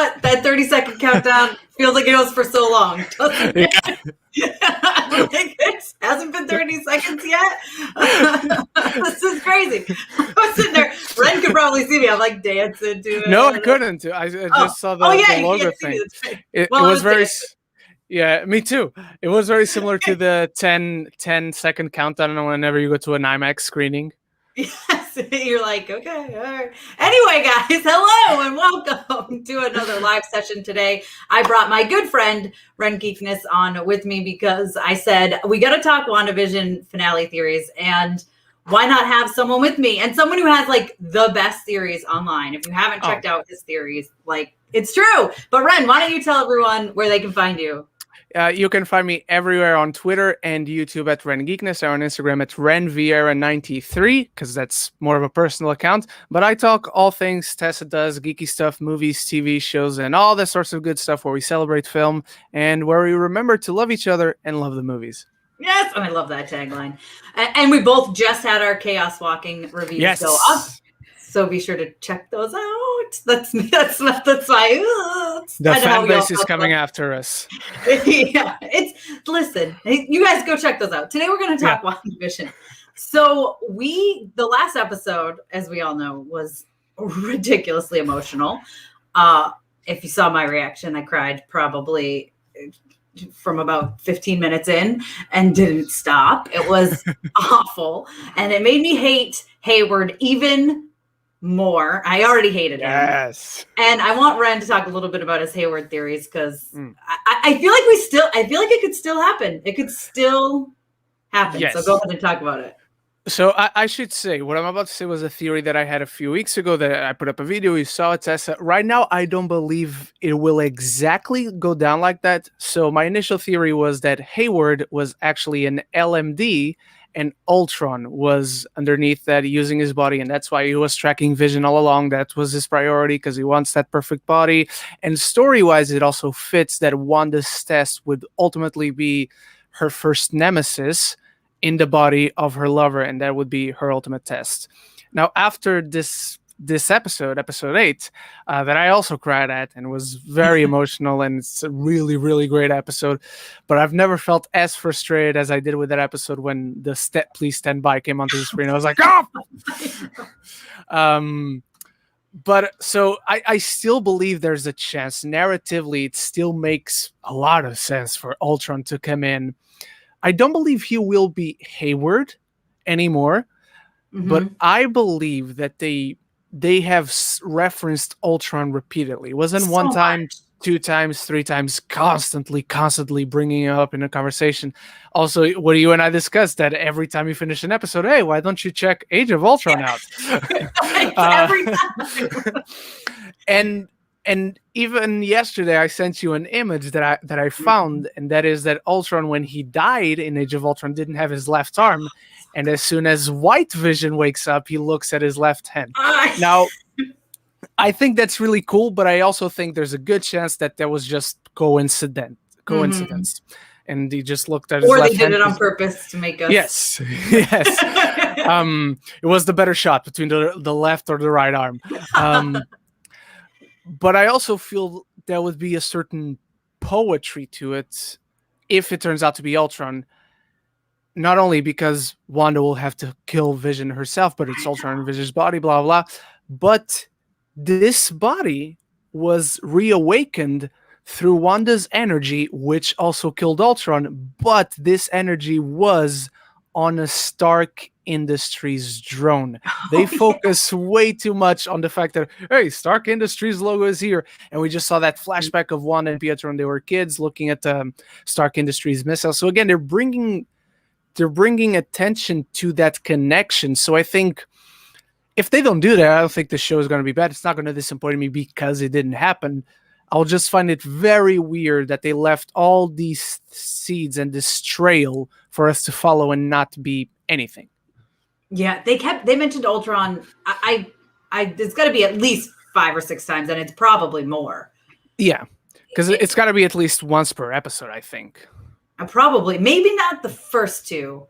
what? That 30-second countdown feels like it goes for so long, doesn't it? Like, it hasn't been 30 seconds yet. This is crazy. I was sitting there. Ren could probably see me. I'm like dancing to it. No, I couldn't. I just saw the logo thing. It was very... Yeah, me too. It was very similar to the 10-second countdown whenever you go to an IMAX screening. Yes, you're like, okay, all right. Anyway, guys, hello and welcome to another live session today. I brought my good friend, Ren Geekness, on with me because I said, we got to talk WandaVision finale theories, and why not have someone with me and someone who has like the best theories online. If you haven't checked out his theories, like it's true. But Ren, why don't you tell everyone where they can find you? You can find me everywhere on Twitter and YouTube at Ren Geekness, or on Instagram at RenVieira93, because that's more of a personal account. But I talk all things Tessa does, geeky stuff, movies, TV shows, and all that sorts of good stuff where we celebrate film and where we remember to love each other and love the movies. Yes, I love that tagline. And we both just had our Chaos Walking reviews go up. So be sure to check those out. That's me. That's why. The fan base is coming after us. Yeah, listen. You guys go check those out. Today we're going to talk WandaVision. So the last episode, as we all know, was ridiculously emotional. If you saw my reaction, I cried probably from about 15 minutes in and didn't stop. It was awful, and it made me hate Hayward even more. I already hated him. Yes. And I want Ren to talk a little bit about his Hayward theories, because I feel like it could still happen. It could still happen. Yes. So go ahead and talk about it. So I should say, what I'm about to say was a theory that I had a few weeks ago that I put up a video. You saw it, Tessa. Right now, I don't believe it will exactly go down like that. So my initial theory was that Hayward was actually an LMD, and Ultron was underneath that, using his body, and that's why he was tracking Vision all along. That was his priority, because he wants that perfect body. And story-wise, it also fits that Wanda's test would ultimately be her first nemesis in the body of her lover, and that would be her ultimate test. Now, after this episode 8, that I also cried at and was very emotional, and it's a really, really great episode, but I've never felt as frustrated as I did with that episode when the Please Stand By came onto the screen. I was like, oh! But so I still believe there's a chance. Narratively, it still makes a lot of sense for Ultron to come in. I don't believe he will be Hayward anymore, but I believe that they have referenced Ultron repeatedly. It wasn't one time, 2 times, 3 times, constantly bringing it up in a conversation. Also, what you and I discussed, that every time you finish an episode, hey, why don't you check Age of Ultron out? Every time. And even yesterday, I sent you an image that I found, and that is that Ultron, when he died in Age of Ultron, didn't have his left arm. And as soon as White Vision wakes up, he looks at his left hand. Now, I think that's really cool, but I also think there's a good chance that was just coincidence. And he just looked at his left hand. Or they did it on purpose to make us... Yes. It was the better shot between the left or the right arm. But I also feel there would be a certain poetry to it if it turns out to be Ultron. Not only because Wanda will have to kill Vision herself, but it's Ultron in Vision's body, blah, blah. But this body was reawakened through Wanda's energy, which also killed Ultron. But this energy was on a Stark Industries drone. They focus way too much on the fact that, hey, Stark Industries logo is here, and we just saw that flashback of Wanda and Pietro when they were kids looking at the Stark Industries missile. So again, they're bringing attention to that connection. So I think if they don't do that, I don't think the show is going to be bad. It's not going to disappoint me because it didn't happen. I'll just find it very weird that they left all these seeds and this trail for us to follow and not be anything. Yeah, they mentioned Ultron. I it's got to be at least 5 or 6 times, and it's probably more. Yeah, because it's got to be at least once per episode, I think. Probably, maybe not the first 2,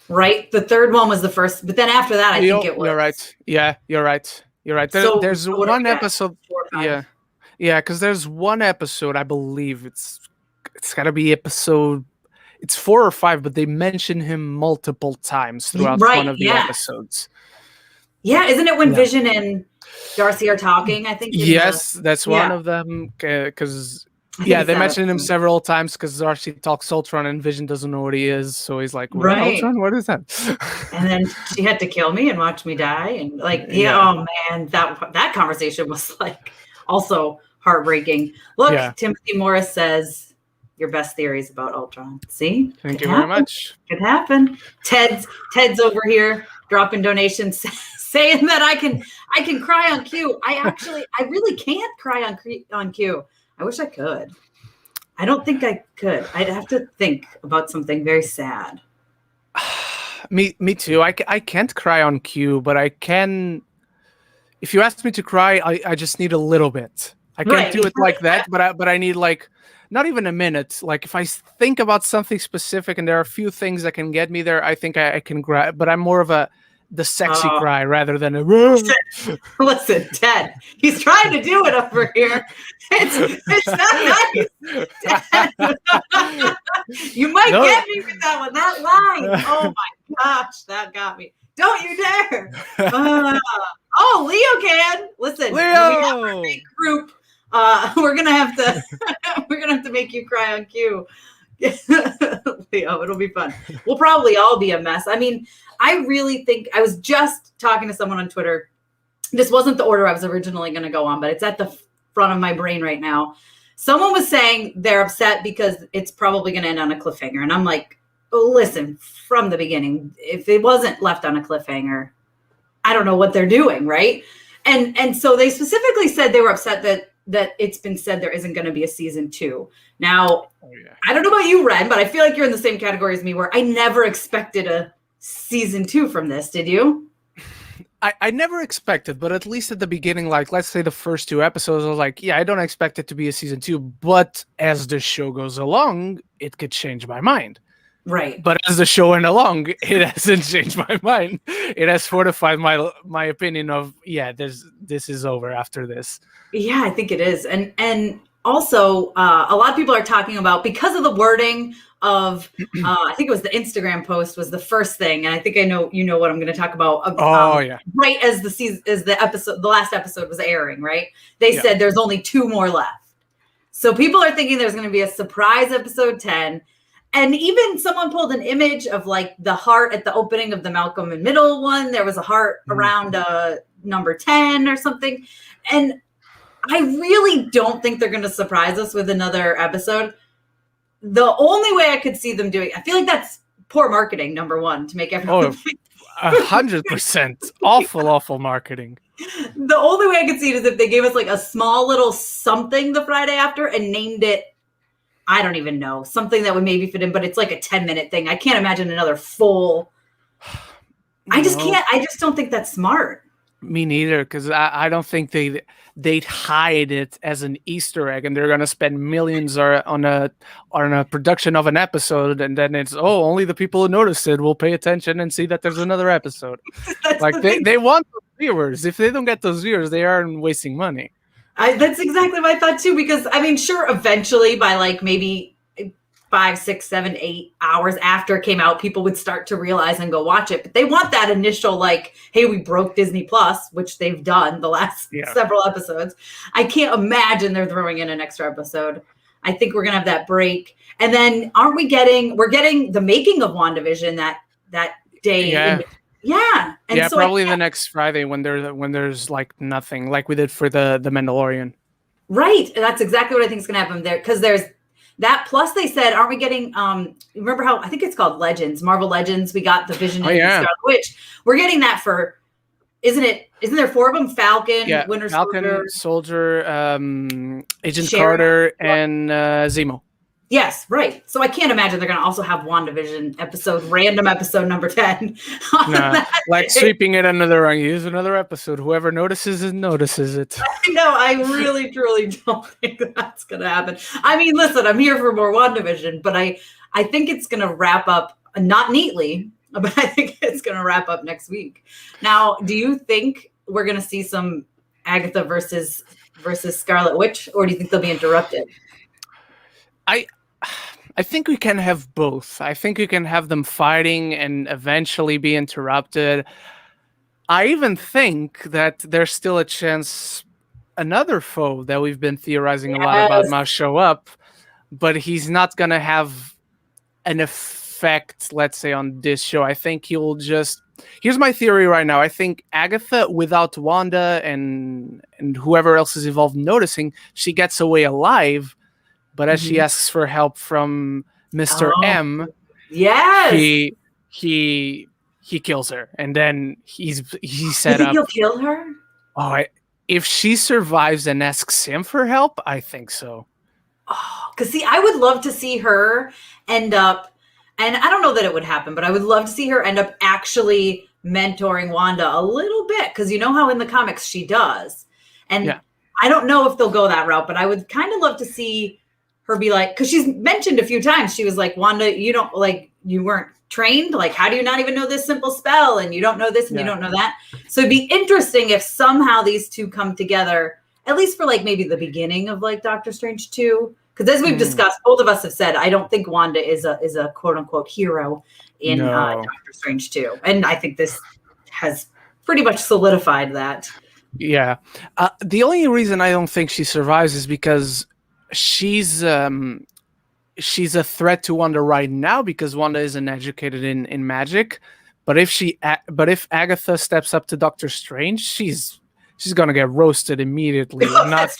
right? The third one was the first, but then after that, I think it was. You're right. Yeah, you're right. So there's one episode. Yeah. Yeah, because there's one episode, I believe it's got to be episode. It's 4 or 5, but they mention him multiple times throughout one of the episodes. Yeah, isn't it when Vision and Darcy are talking? I think. Yes, that's one of them. Because they mention him several times because Darcy talks Ultron and Vision doesn't know what he is, so he's like, "What, Ultron? What is that?" And then she had to kill me and watch me die, and oh man, that conversation was like also heartbreaking. Look, Timothy Morris says. Your best theories about Ultron. See? Thank you very much. Could happen. Ted's over here dropping donations saying that I can cry on cue. I really can't cry on cue. I wish I could. I don't think I could. I'd have to think about something very sad. Me too. I can't cry on cue, but I can. If you ask me to cry, I just need a little bit. I can't do it like that, but I need like not even a minute. Like if I think about something specific and there are a few things that can get me there, I think I can cry. But I'm more of the sexy cry rather than a. Listen, Ted, he's trying to do it over here. It's not nice. You might get me with that one. That line. Oh my gosh, that got me. Don't you dare. Leo can. Listen, Leo. We have our big group. We're gonna have to make you cry on cue. Leo, it'll be fun. We'll probably all be a mess. I mean, I really think I was just talking to someone on Twitter. This wasn't the order I was originally going to go on, but it's at the front of my brain right now. Someone was saying they're upset because it's probably going to end on a cliffhanger. And I'm like, listen, from the beginning, if it wasn't left on a cliffhanger, I don't know what they're doing, right? And so they specifically said they were upset that it's been said there isn't going to be a season 2. Now, I don't know about you, Ren, but I feel like you're in the same category as me where I never expected a season 2 from this. Did you? I never expected, but at least at the beginning, like let's say the first 2 episodes, I was like, I don't expect it to be a season 2, but as the show goes along, it could change my mind. Right. But as the show went along, it hasn't changed my mind. It has fortified my opinion of, this is over after this. Yeah, I think it is. And also, a lot of people are talking about, because of the wording of, I think it was the Instagram post was the first thing. And I think I know, you know what I'm going to talk about. Right as the last episode was airing, right? They said there's only 2 more left. So people are thinking there's going to be a surprise episode 10. And even someone pulled an image of like the heart at the opening of the Malcolm and Middle one. There was a heart around number 10 or something. And I really don't think they're going to surprise us with another episode. The only way I could see them doing, I feel like that's poor marketing, number one, to make everyone think. 100%. Awful marketing. The only way I could see it is if they gave us like a small little something the Friday after and named it, I don't even know, something that would maybe fit in, but it's like a 10-minute thing. I can't imagine another full. I just don't think that's smart. Me neither, because I don't think they'd hide it as an Easter egg, and they're gonna spend millions on a production of an episode, and then it's only the people who noticed it will pay attention and see that there's another episode. Like they want those viewers. If they don't get those viewers, they aren't wasting money. That's exactly what I thought too, because I mean, sure, eventually by like maybe 5, 6, 7, 8 hours after it came out, people would start to realize and go watch it. But they want that initial like, hey, we broke Disney Plus, which they've done the last several episodes. I can't imagine they're throwing in an extra episode. I think we're gonna have that break, and then we're getting the making of WandaVision that day. And so probably the next Friday when there's like nothing, like we did for the Mandalorian. Right, and that's exactly what I think is gonna happen there, because there's that, plus they said, aren't we getting, remember how, I think it's called Legends, Marvel Legends, we got the Vision and the Scarlet Witch. We're getting that for, isn't there 4 of them? Falcon, Winter Soldier, Agent Carter, and Zemo. Yes, right. So I can't imagine they're going to also have WandaVision random episode number 10. Like sweeping it under the rug. Here's another episode. Whoever notices it, notices it. No, I really, truly don't think that's going to happen. I mean, listen, I'm here for more WandaVision, but I think it's going to wrap up, not neatly, but I think it's going to wrap up next week. Now, do you think we're going to see some Agatha versus versus Scarlet Witch, or do you think they'll be interrupted? I think we can have both. I think we can have them fighting and eventually be interrupted. I even think that there's still a chance another foe that we've been theorizing a lot about might show up, but he's not going to have an effect, let's say, on this show. I think he'll just... Here's my theory right now. I think Agatha, without Wanda and whoever else is involved noticing, she gets away alive, but as she asks for help from Mr. M, he kills her, and then he set up. He'll kill her. Oh, if she survives and asks him for help, I think so. Oh, because see, I would love to see her end up, and I don't know that it would happen, but I would love to see her end up actually mentoring Wanda a little bit, because you know how in the comics she does, and I don't know if they'll go that route, but I would kind of love to see her be like, because she's mentioned a few times, she was like, Wanda, you don't like, you weren't trained, like how do you not even know this simple spell, and you don't know this and you don't know that. So it'd be interesting if somehow these two come together, at least for like maybe the beginning of like Doctor Strange 2, because as we've discussed, both of us have said, I don't think Wanda is a quote unquote hero in Doctor Strange 2, and I think this has pretty much solidified that. The only reason I don't think she survives is because she's a threat to Wanda right now, because Wanda isn't educated in magic. But if Agatha steps up to Doctor Strange, she's gonna get roasted immediately, and not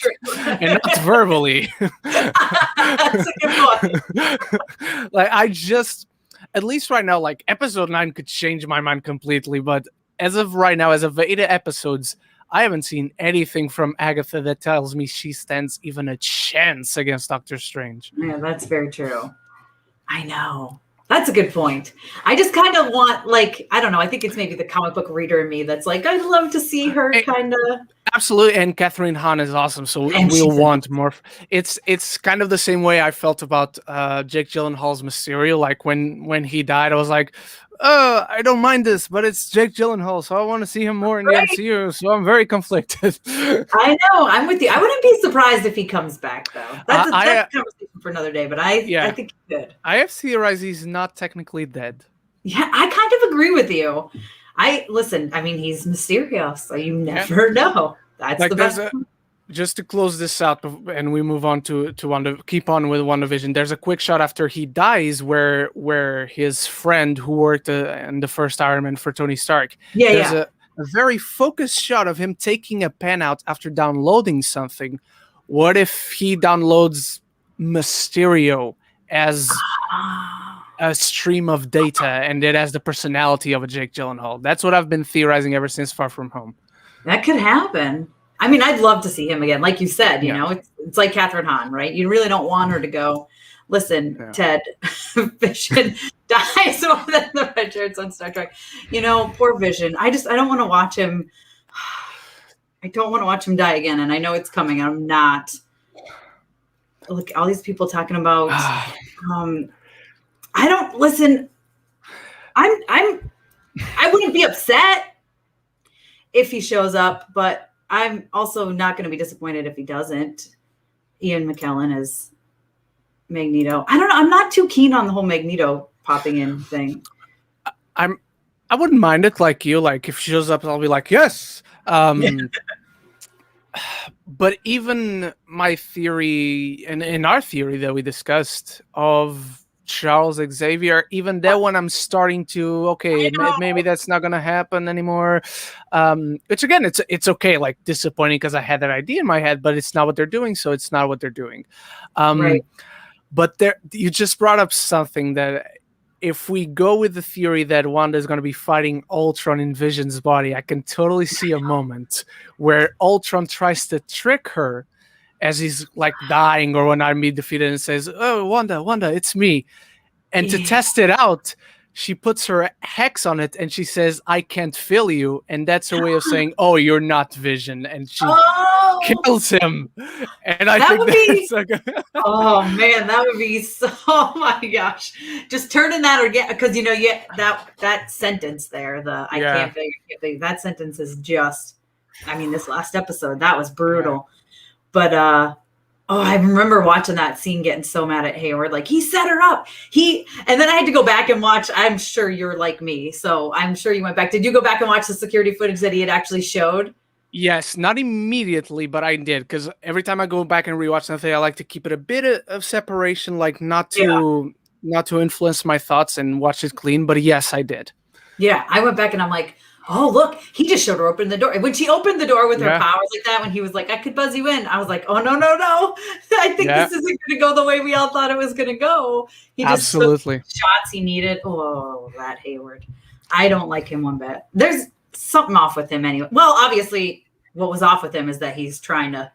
verbally. That's a good one. Like at least right now, like episode 9 could change my mind completely. But as of right now, as of 8 episodes, I haven't seen anything from Agatha that tells me she stands even a chance against Doctor Strange. Yeah, that's very true. I know. That's a good point. I just kind of want, like, I don't know. I think it's maybe the comic book reader in me that's like, I'd love to see her kind of. Absolutely. And Catherine Hahn is awesome. So we'll want more. It's kind of the same way I felt about Jake Gyllenhaal's Mysterio. Like when he died, I was like, I don't mind this, but it's Jake Gyllenhaal, so I want to see him more in the MCU, so I'm very conflicted. I know, I'm with you. I wouldn't be surprised if he comes back, though. That's a conversation for another day, but I think he could. I have theorized he's not technically dead. Yeah, I kind of agree with you. Listen, I mean, he's Mysterio, so you never know. That's like the best. Just to close this out, and we move on to Wanda, keep on with WandaVision. There's a quick shot after he dies where his friend who worked in the first Iron Man for Tony Stark. There's a very focused shot of him taking a pen out after downloading something. What if he downloads Mysterio as a stream of data, and it has the personality of a Jake Gyllenhaal? That's what I've been theorizing ever since Far From Home. That could happen. I mean, I'd love to see him again. Like you said, you know, it's like Catherine Hahn, right? You really don't want her to go, listen, Ted, Vision dies more than the red shirts on Star Trek. You know, poor Vision. I don't want to watch him. I don't want to watch him die again. And I know it's coming. I'm not. Look, all these people talking about, I don't listen. I wouldn't be upset if he shows up, but I'm also not going to be disappointed if he doesn't. Ian McKellen is Magneto. I don't know. I'm not too keen on the whole Magneto popping in thing. I wouldn't mind it, like you. Like if she shows up, I'll be like, yes. But even my theory, and in our theory that we discussed of Charles Xavier, even that one I'm starting to maybe that's not gonna happen anymore, which again it's okay, like disappointing because I had that idea in my head, but it's not what they're doing, so it's not what they're doing. But you just brought up something that if we go with the theory that Wanda is going to be fighting Ultron in Vision's body, I can totally see a moment where Ultron tries to trick her as he's like dying or when I'm being defeated and says, "Oh, Wanda, it's me." And to test it out, she puts her hex on it and she says, "I can't feel you." And that's her way of saying, "Oh, you're not Vision." And she kills him. And I think that's oh man, that would be so, oh my gosh. Just turning that or because you know, that sentence there, I can't feel you, that sentence is just, I mean, this last episode, that was brutal. But I remember watching that scene, getting so mad at Hayward. Like, he set her up. And then I had to go back and watch. I'm sure you're like me, so I'm sure you went back. Did you go back and watch the security footage that he had actually showed? Yes, not immediately, but I did, because every time I go back and rewatch something, I like to keep it a bit of separation, like not to influence my thoughts and watch it clean. But yes, I did. Yeah, I went back and I'm like, oh, look, he just showed her open the door. When she opened the door with her powers like that, when he was like, I could buzz you in, I was like, oh, no. I think this isn't going to go the way we all thought it was going to go. He just took the shots he needed. Oh, that Hayward. I don't like him one bit. There's something off with him anyway. Well, obviously, what was off with him is that he's trying to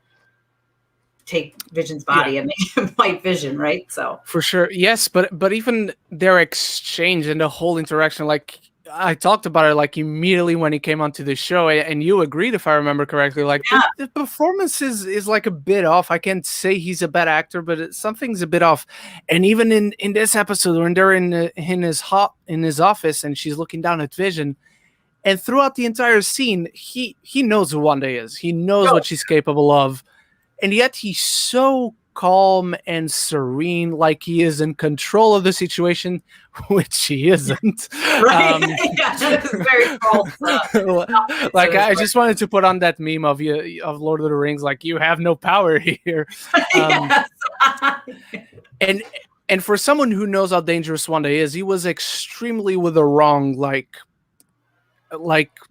take Vision's body and make him fight Vision, right? So for sure, yes, but even their exchange and the whole interaction, like I talked about it, like immediately when he came onto the show, and you agreed, if I remember correctly, like the performance is like a bit off. I can't say he's a bad actor, but something's a bit off. And even in this episode, when they're in his office and she's looking down at Vision, and throughout the entire scene, he knows who Wanda is. He knows what she's capable of. And yet he's so calm and serene, like he is in control of the situation, which he isn't. Right. That is very false. Like, I just wanted to put on that meme of Lord of the Rings, like, you have no power here. And for someone who knows how dangerous Wanda is, he was extremely with the wrong, like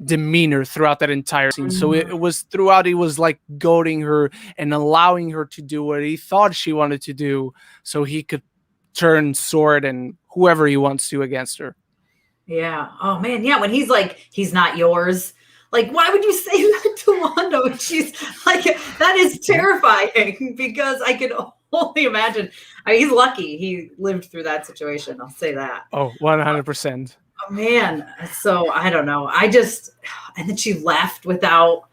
demeanor throughout that entire scene. So it was throughout, he was like goading her and allowing her to do what he thought she wanted to do, so he could turn sword and whoever he wants to against her. Yeah. Oh man. Yeah. When he's like, he's not yours. Like, why would you say that to Wanda when she's like, that is terrifying, because I could only imagine. I mean, he's lucky he lived through that situation. I'll say that. Oh, 100%. Oh, man. So I don't know. And then she left without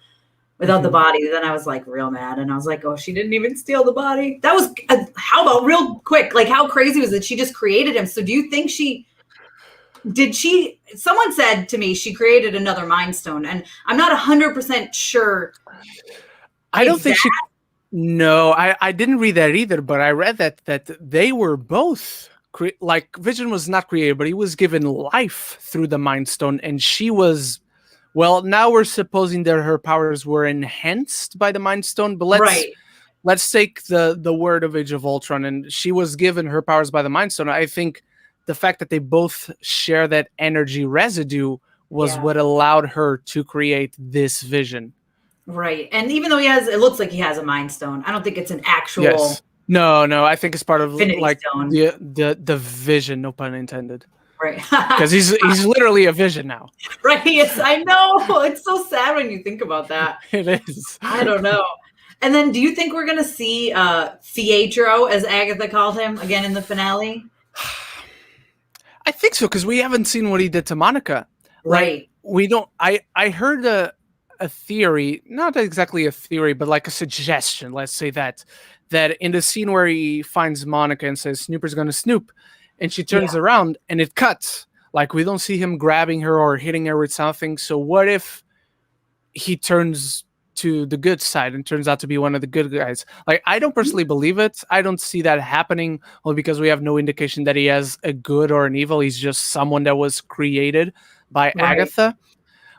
the body. Then I was like real mad. And I was like, oh, she didn't even steal the body. That was, how about real quick? Like, how crazy was it? She just created him. So do you think someone said to me, she created another Mind Stone, and I'm not 100% sure. I don't think no, I didn't read that either, but I read that they were both like, Vision was not created, but he was given life through the Mind Stone, and she was, well, now we're supposing that her powers were enhanced by the Mind Stone, but let's take the word of Age of Ultron, and she was given her powers by the Mind Stone. I think the fact that they both share that energy residue was what allowed her to create this Vision. Right. And even though it looks like he has a Mind Stone, I don't think it's an actual... Yes. No, I think it's part of Infinity like Stone. the vision, no pun intended. Right. Because he's literally a Vision now. Right. I know. It's so sad when you think about that. It is. I don't know. And then do you think we're gonna see Pietro, as Agatha called him, again in the finale? I think so, because we haven't seen what he did to Monica. Right. Like, we don't. I heard a theory, not exactly a theory, but like a suggestion. Let's say that in the scene where he finds Monica and says, "Snooper's gonna snoop," and she turns around and it cuts. Like, we don't see him grabbing her or hitting her with something. So what if he turns to the good side and turns out to be one of the good guys? Like, I don't personally believe it. I don't see that happening, only because we have no indication that he has a good or an evil. He's just someone that was created by Agatha.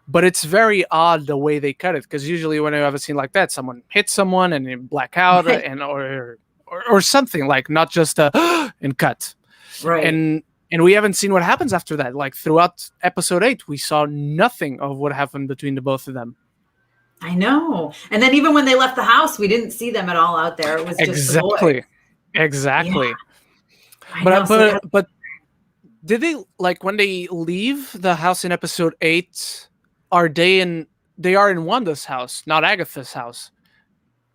But it's very odd the way they cut it, because usually when I have a scene like that, someone hits someone and they black out and or something, like, not just a and cut. Right. And we haven't seen what happens after that. Like, throughout episode 8, we saw nothing of what happened between the both of them. I know. And then even when they left the house, we didn't see them at all out there. It was just the boy. Exactly. Yeah. But did they, like, when they leave the house in episode 8, they are in Wanda's house, not Agatha's house?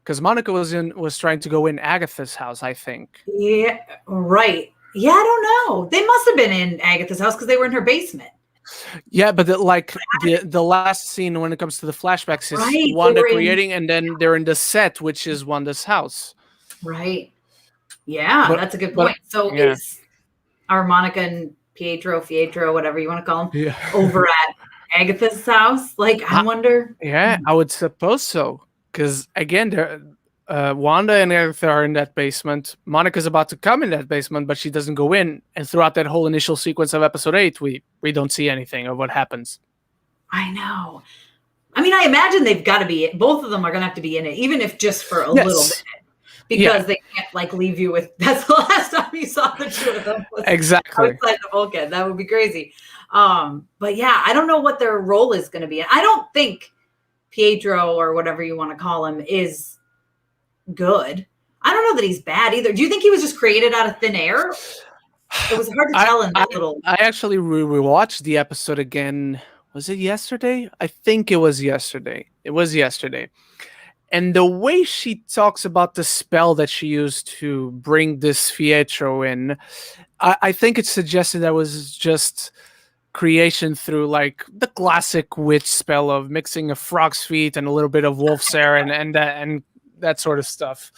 Because Monica was trying to go in Agatha's house, I think. Yeah, right. Yeah, I don't know. They must have been in Agatha's house because they were in her basement. Yeah, but the last scene when it comes to the flashbacks is Wanda creating, and then they're in the set, which is Wanda's house. Right. Yeah, that's a good point. So is our Monica and Pietro, whatever you want to call him, over at Agatha's house? Like, I wonder. Yeah, I would suppose so. Because again, Wanda and Agatha are in that basement. Monica's about to come in that basement, but she doesn't go in. And throughout that whole initial sequence of episode 8, we don't see anything of what happens. I know. I mean, I imagine they've got to be. Both of them are going to have to be in it, even if just for a little bit, because they can't like leave you with. That's the last time you saw the two of them. Exactly. Outside the bulkhead, that would be crazy. But yeah, I don't know what their role is going to be. I don't think Pietro or whatever you want to call him is good. I don't know that he's bad either. Do you think he was just created out of thin air? It was hard to tell in that little. I actually rewatched the episode again. Was it yesterday? I think it was yesterday. It was yesterday. And the way she talks about the spell that she used to bring this Pietro in, I think it suggested that was just creation through like the classic witch spell of mixing a frog's feet and a little bit of wolf's hair and that sort of stuff.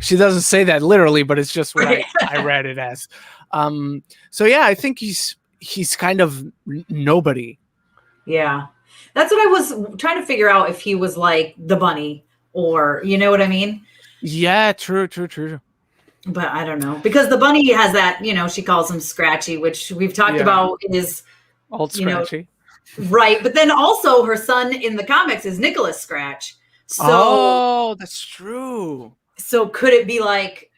She doesn't say that literally, but it's just what I read it as. So yeah, I think he's kind of nobody. Yeah. That's what I was trying to figure out, if he was like the bunny or, you know what I mean? Yeah, true. But I don't know, because the bunny has that, she calls him Scratchy, which we've talked about is old Scratchy. Right. But then also her son in the comics is Nicholas Scratch. So, that's true. So could it be like,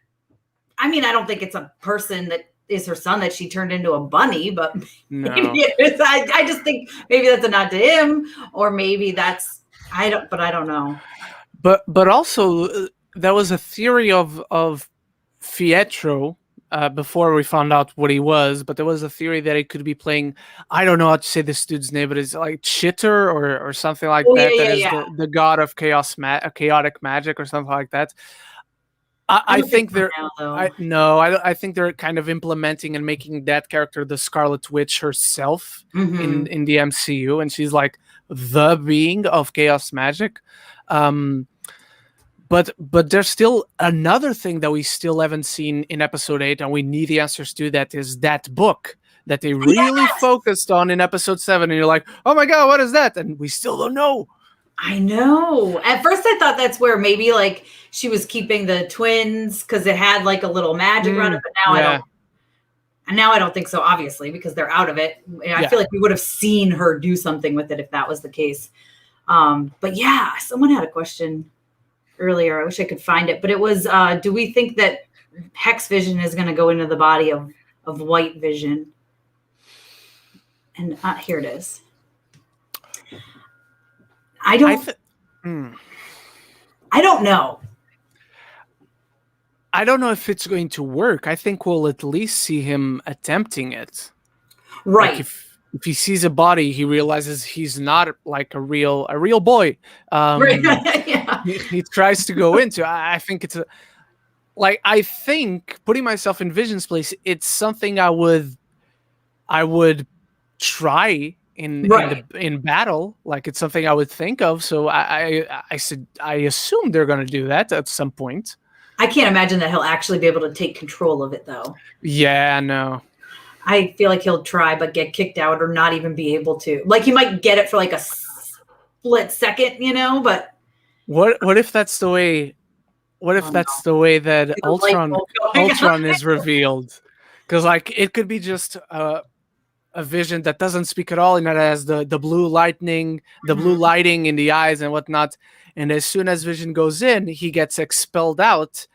I mean, I don't think it's a person that is her son that she turned into a bunny, but maybe it is. I just think maybe that's a nod to him, or maybe that's, I don't know. But also there was a theory of Pietro before we found out what he was, but there was a theory that he could be playing, I don't know how to say this dude's name, but it's like Chitter or something like that. That is the god of chaotic magic or something like that. I think they're I think they're kind of implementing and making that character the Scarlet Witch herself in the MCU, and she's like the being of chaos magic. But there's still another thing that we still haven't seen in episode 8, and we need the answers to. That is that book that they really focused on in episode 7, and you're like, oh my god, what is that? And we still don't know. I know. At first I thought that's where maybe like she was keeping the twins because it had like a little magic around it, but now I don't. And now I don't think so, obviously, because they're out of it. I feel like we would have seen her do something with it if that was the case. But yeah, someone had a question earlier. I wish I could find it, but it was, do we think that Hex Vision is going to go into the body of White Vision? And here it is. I don't know. I don't know if it's going to work. I think we'll at least see him attempting it. Right. Like if he sees a body, he realizes he's not like a real boy. He tries to go into. I think it's I think putting myself in Vision's place, it's something I would try in battle. Like it's something I would think of. So I assume they're going to do that at some point. I can't imagine that he'll actually be able to take control of it, though. Yeah, no. I feel like he'll try, but get kicked out or not even be able to. Like he might get it for like a split second, But what if that's the way? What if that's the way that Ultron is revealed? Because like it could be just a Vision that doesn't speak at all, and it has the blue lightning, the blue lighting in the eyes and whatnot. And as soon as Vision goes in, he gets expelled out,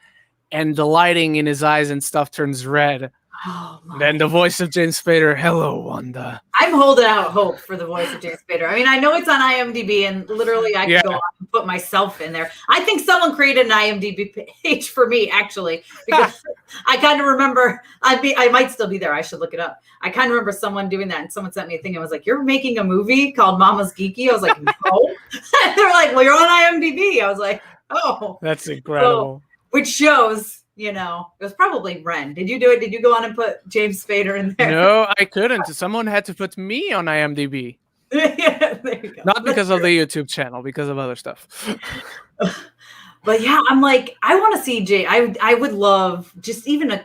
and the lighting in his eyes and stuff turns red. Oh, then the voice of James Spader, hello, Wanda. I'm holding out hope for the voice of James Spader. I mean, I know it's on IMDb, and literally I can go on and put myself in there. I think someone created an IMDb page for me, actually, because I kind of remember, I might still be there. I should look it up. I kind of remember someone doing that, and someone sent me a thing and was like, you're making a movie called Mama's Geeky? I was like, no. They were like, well, you're on IMDb. I was like, oh. That's incredible. So, which shows... it was probably Ren. Did you do it? Did you go on and put James Spader in there? No, I couldn't. Someone had to put me on IMDb. Yeah, there you go. Not because of the YouTube channel, because of other stuff. But yeah, I'm like, I want to see Jay. I would love just even a.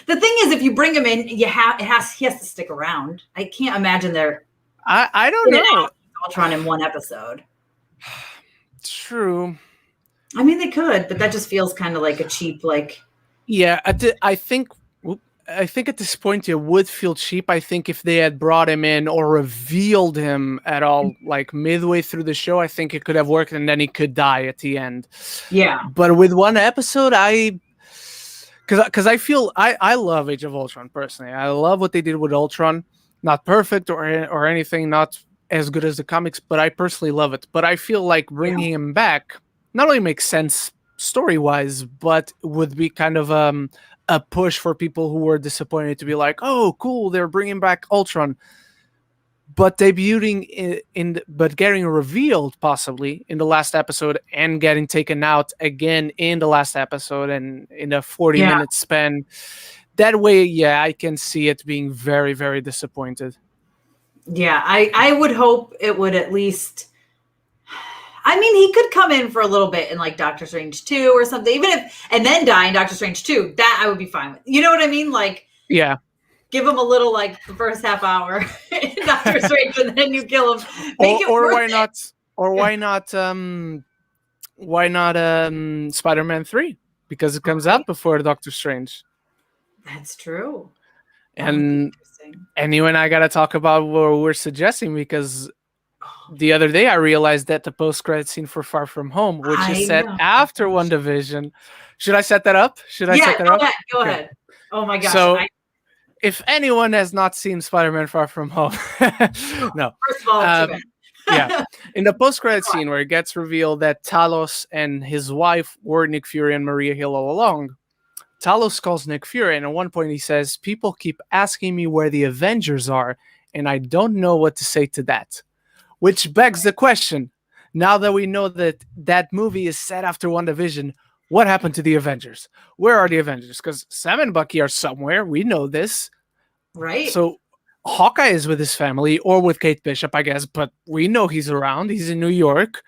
The thing is, if you bring him in, he has to stick around. I can't imagine they're. I don't know. Ultron in one episode. True. I mean, they could, but that just feels kind of like a cheap, like. Yeah, I think at this point it would feel cheap. I think if they had brought him in or revealed him at all, like midway through the show, I think it could have worked, and then he could die at the end. Yeah. But with one episode, because I feel I love Age of Ultron personally. I love what they did with Ultron. Not perfect or anything, not as good as the comics, but I personally love it. But I feel like bringing him back not only makes sense story-wise, but would be kind of a push for people who were disappointed to be like, oh, cool, they're bringing back Ultron. But debuting but getting revealed possibly in the last episode and getting taken out again in the last episode and in a 40-minute span. That way, I can see it being very, very disappointed. Yeah, I would hope it would at least. I mean, he could come in for a little bit in like Doctor Strange 2 or something, and then die in Doctor Strange 2. That I would be fine with. You know what I mean? Like, yeah, give him a little like the first half hour in Doctor Strange, and then you kill him. Or why not? Or why not? Spider-Man 3? Because it comes out before Doctor Strange. That's true. And you and I got to talk about what we're suggesting, because the other day I realized that the post-credit scene for Far From Home, which is set after WandaVision. Should I set that up? Set that up? Go ahead. Oh my gosh. So, if anyone has not seen Spider-Man Far From Home, no. First of all, in the post-credit scene where it gets revealed that Talos and his wife were Nick Fury and Maria Hill all along, Talos calls Nick Fury, and at one point he says, "People keep asking me where the Avengers are, and I don't know what to say to that." Which begs the question, now that we know that that movie is set after WandaVision, what happened to the Avengers? Where are the Avengers? Because Sam and Bucky are somewhere. We know this. Right. So Hawkeye is with his family or with Kate Bishop, I guess, but we know he's around. He's in New York.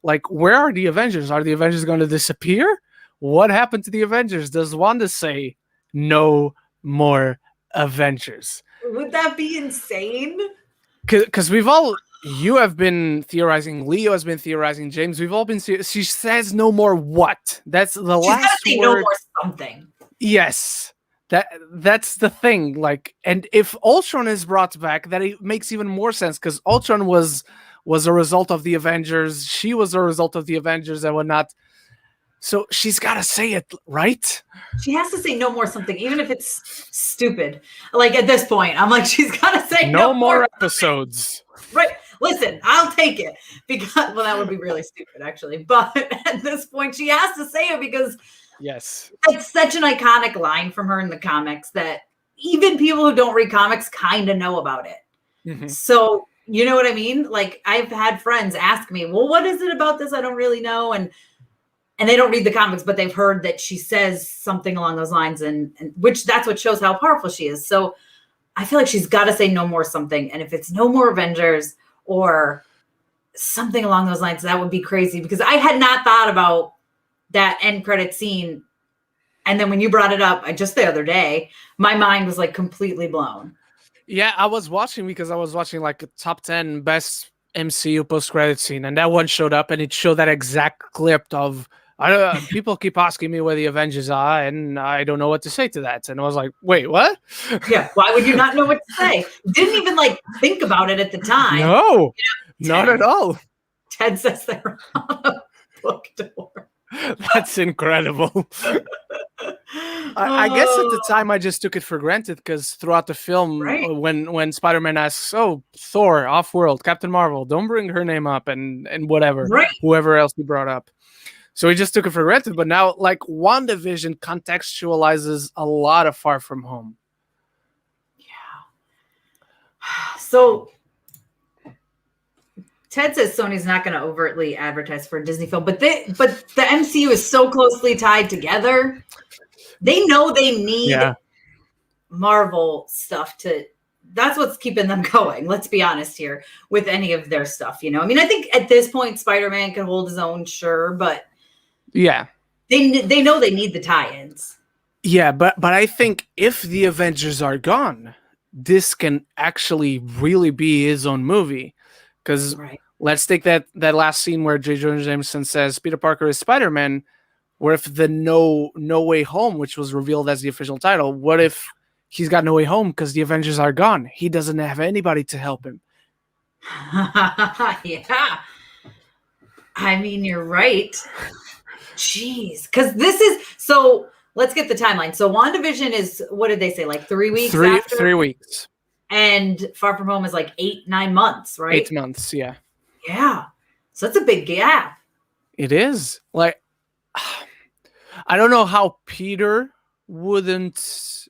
Like, where are the Avengers? Are the Avengers going to disappear? What happened to the Avengers? Does Wanda say no more Avengers? Would that be insane? Because you have been theorizing, Leo has been theorizing, James, we've all been she says no more what? That's the last word. No more something. Yes. That's the thing. Like, and if Ultron is brought back, that it makes even more sense, because Ultron was a result of the Avengers. She was a result of the Avengers and whatnot. So she's got to say it, right? She has to say no more something, even if it's stupid. Like, at this point, I'm like, she's got to say no more episodes. Right. Listen, I'll take it, because, well, that would be really stupid, actually. But at this point, she has to say it, because yes, it's such an iconic line from her in the comics that even people who don't read comics kind of know about it. Mm-hmm. So, you know what I mean? Like, I've had friends ask me, well, what is it about this? I don't really know. And they don't read the comics, but they've heard that she says something along those lines, and which that's what shows how powerful she is. So I feel like she's got to say no more something. And if it's no more Avengers or something along those lines, that would be crazy, because I had not thought about that end credit scene. And then when you brought it up just the other day, my mind was like completely blown. Yeah, I was watching like a top 10 best MCU post-credit scene, and that one showed up, and it showed that exact clip of people keep asking me where the Avengers are, and I don't know what to say to that. And I was like, wait, what? Yeah, why would you not know what to say? Didn't even like think about it at the time. No, not at all. Ted says they're on a book door. That's incredible. I guess at the time I just took it for granted, because throughout the film, when Spider-Man asks, "Oh, Thor, Off-World, Captain Marvel, don't bring her name up," and whatever, whoever else he brought up. So we just took it for granted. But now, like, WandaVision contextualizes a lot of Far From Home. Yeah. So Ted says Sony's not going to overtly advertise for a Disney film, but the MCU is so closely tied together. They know they need Marvel stuff that's what's keeping them going. Let's be honest here with any of their stuff. You know, I mean, I think at this point, Spider-Man can hold his own, sure, but yeah, they know they need the tie-ins. Yeah, but I think if the Avengers are gone, this can actually really be his own movie. Because let's take that last scene where J. Jonah Jameson says Peter Parker is Spider-Man. What if the No Way Home, which was revealed as the official title, what if he's got no way home because the Avengers are gone? He doesn't have anybody to help him. Yeah. I mean, you're right. Jeez. Because this is... So, let's get the timeline. So, WandaVision is, what did they say, like 3 weeks after? 3 weeks. And Far From Home is like 8-9 months, right? 8 months, yeah. Yeah. So, that's a big gap. It is. Like... I don't know how Peter wouldn't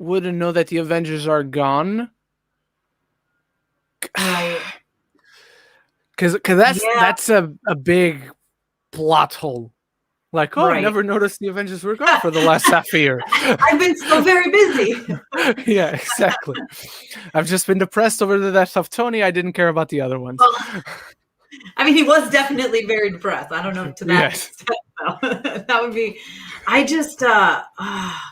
know that the Avengers are gone. Right. Because that's a big plot hole. Like, I never noticed the Avengers were gone for the last half a year. I've been so very busy. Yeah, exactly. I've just been depressed over the death of Tony. I didn't care about the other ones. Well, I mean, he was definitely very depressed. I don't know to that extent, though. That would be... I just...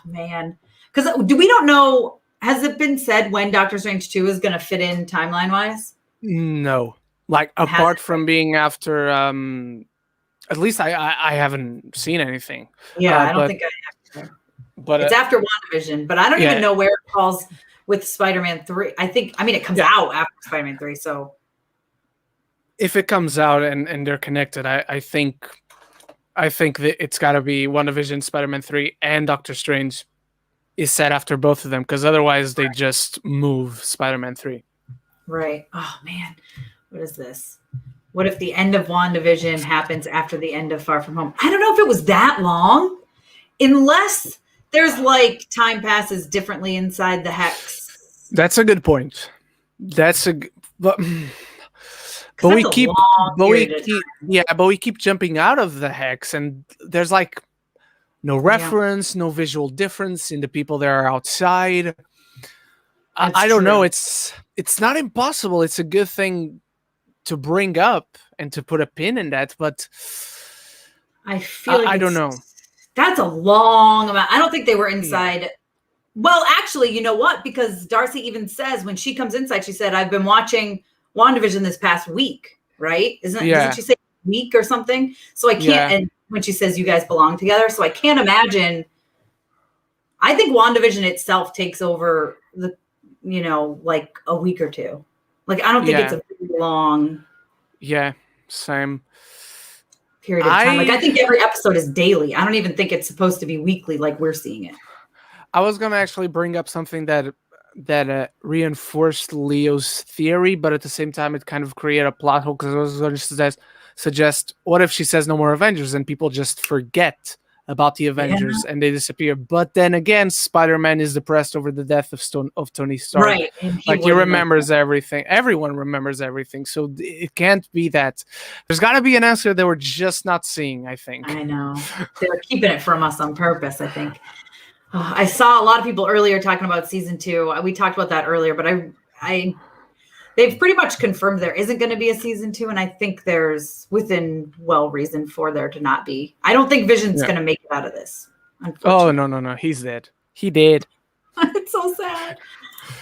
man. Because we don't know... Has it been said when Doctor Strange 2 is going to fit in timeline-wise? No. Like, apart from being after... at least I haven't seen anything. Yeah, I don't think I have. But it's after WandaVision. But I don't even know where it falls with Spider-Man 3. It comes out after Spider-Man 3, so... If it comes out and they're connected, I think that it's got to be WandaVision, Spider-Man 3, and Doctor Strange is set after both of them, because otherwise they just move Spider-Man 3. Right. Oh, man. What is this? What if the end of WandaVision happens after the end of Far From Home? I don't know if it was that long, unless there's like time passes differently inside the hex. That's a good point. But we keep jumping out of the hex, and there's like no reference, no visual difference in the people that are outside. I don't know. It's not impossible. It's a good thing to bring up and to put a pin in that, but I feel like I don't know. That's a long amount. I don't think they were inside. Yeah. Well, actually, you know what? Because Darcy even says when she comes inside, she said, "I've been watching WandaVision this past week," right? Doesn't she say week or something? So I can't, and when she says you guys belong together, so I can't imagine. I think WandaVision itself takes over like a week or two. Like, I don't think it's a very long. Yeah, same. Period of time. I think every episode is daily. I don't even think it's supposed to be weekly like we're seeing it. I was going to actually bring up something that reinforced Leo's theory, but at the same time, it kind of created a plot hole, because I was going to suggest, what if she says no more Avengers and people just forget about the Avengers and they disappear? But then again, Spider-Man is depressed over the death of Tony Stark. Right. Like, he remembers everything. Everyone remembers everything. So it can't be that. There's got to be an answer that we're just not seeing, I think. I know. They're keeping it from us on purpose, I think. I saw a lot of people earlier talking about season 2. We talked about that earlier, but they've pretty much confirmed there isn't going to be a season 2, and I think there's within reason for there to not be. I don't think Vision's going to make it out of this. Oh, no, he's dead. He did. It's so sad.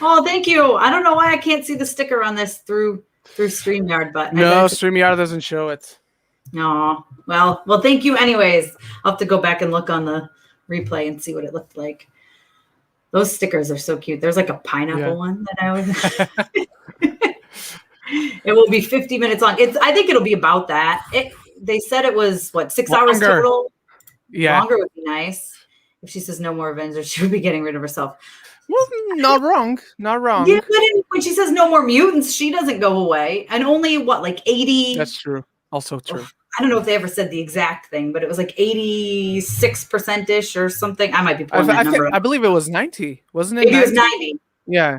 Oh, thank you. I don't know why I can't see the sticker on this through StreamYard, but no, StreamYard doesn't show it. No. Well, thank you anyways. I'll have to go back and look on the replay and see what it looked like. Those stickers are so cute. There's like a pineapple one that I was. It will be 50 minutes long. I think it'll be about that. They said it was 6 hours total. Yeah, longer would be nice. If she says no more Avengers, she would be getting rid of herself. Well, not wrong. Yeah, but when she says no more mutants, she doesn't go away. And only 80. That's true. Also true. I don't know if they ever said the exact thing, but it was like 86%-ish or something. I might be pulling that number up. I believe it was 90, wasn't it? Maybe 90? It was 90. Yeah.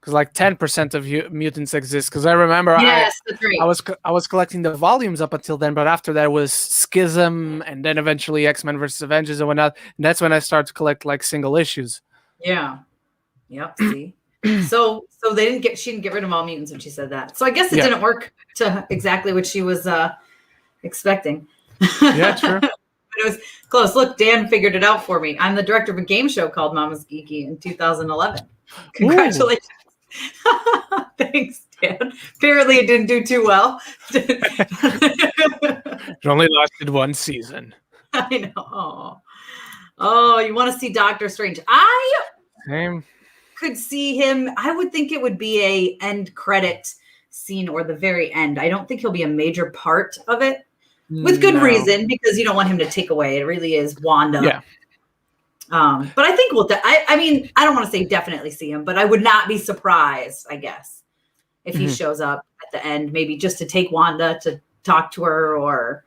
Because like 10% of mutants exist. Because I remember that's right. I was collecting the volumes up until then, but after that was Schism, and then eventually X-Men versus Avengers and whatnot. And that's when I started to collect like single issues. Yeah. Yep. See. So she didn't get rid of all mutants when she said that. So I guess it didn't work to exactly what she was expecting. Yeah, true. But it was close. Look, Dan figured it out for me. I'm the director of a game show called Mama's Geeky in 2011. Congratulations. Thanks, fan. Apparently, it didn't do too well. It only lasted one season. I know. Oh, you want to see Doctor Strange? Same. Could see him. I would think it would be a end credit scene or the very end. I don't think he'll be a major part of it, with good reason, because you don't want him to take away. It really is Wanda. Yeah. But I think I mean, I don't want to say definitely see him, but I would not be surprised, I guess, if he shows up at the end, maybe just to take Wanda to talk to her, or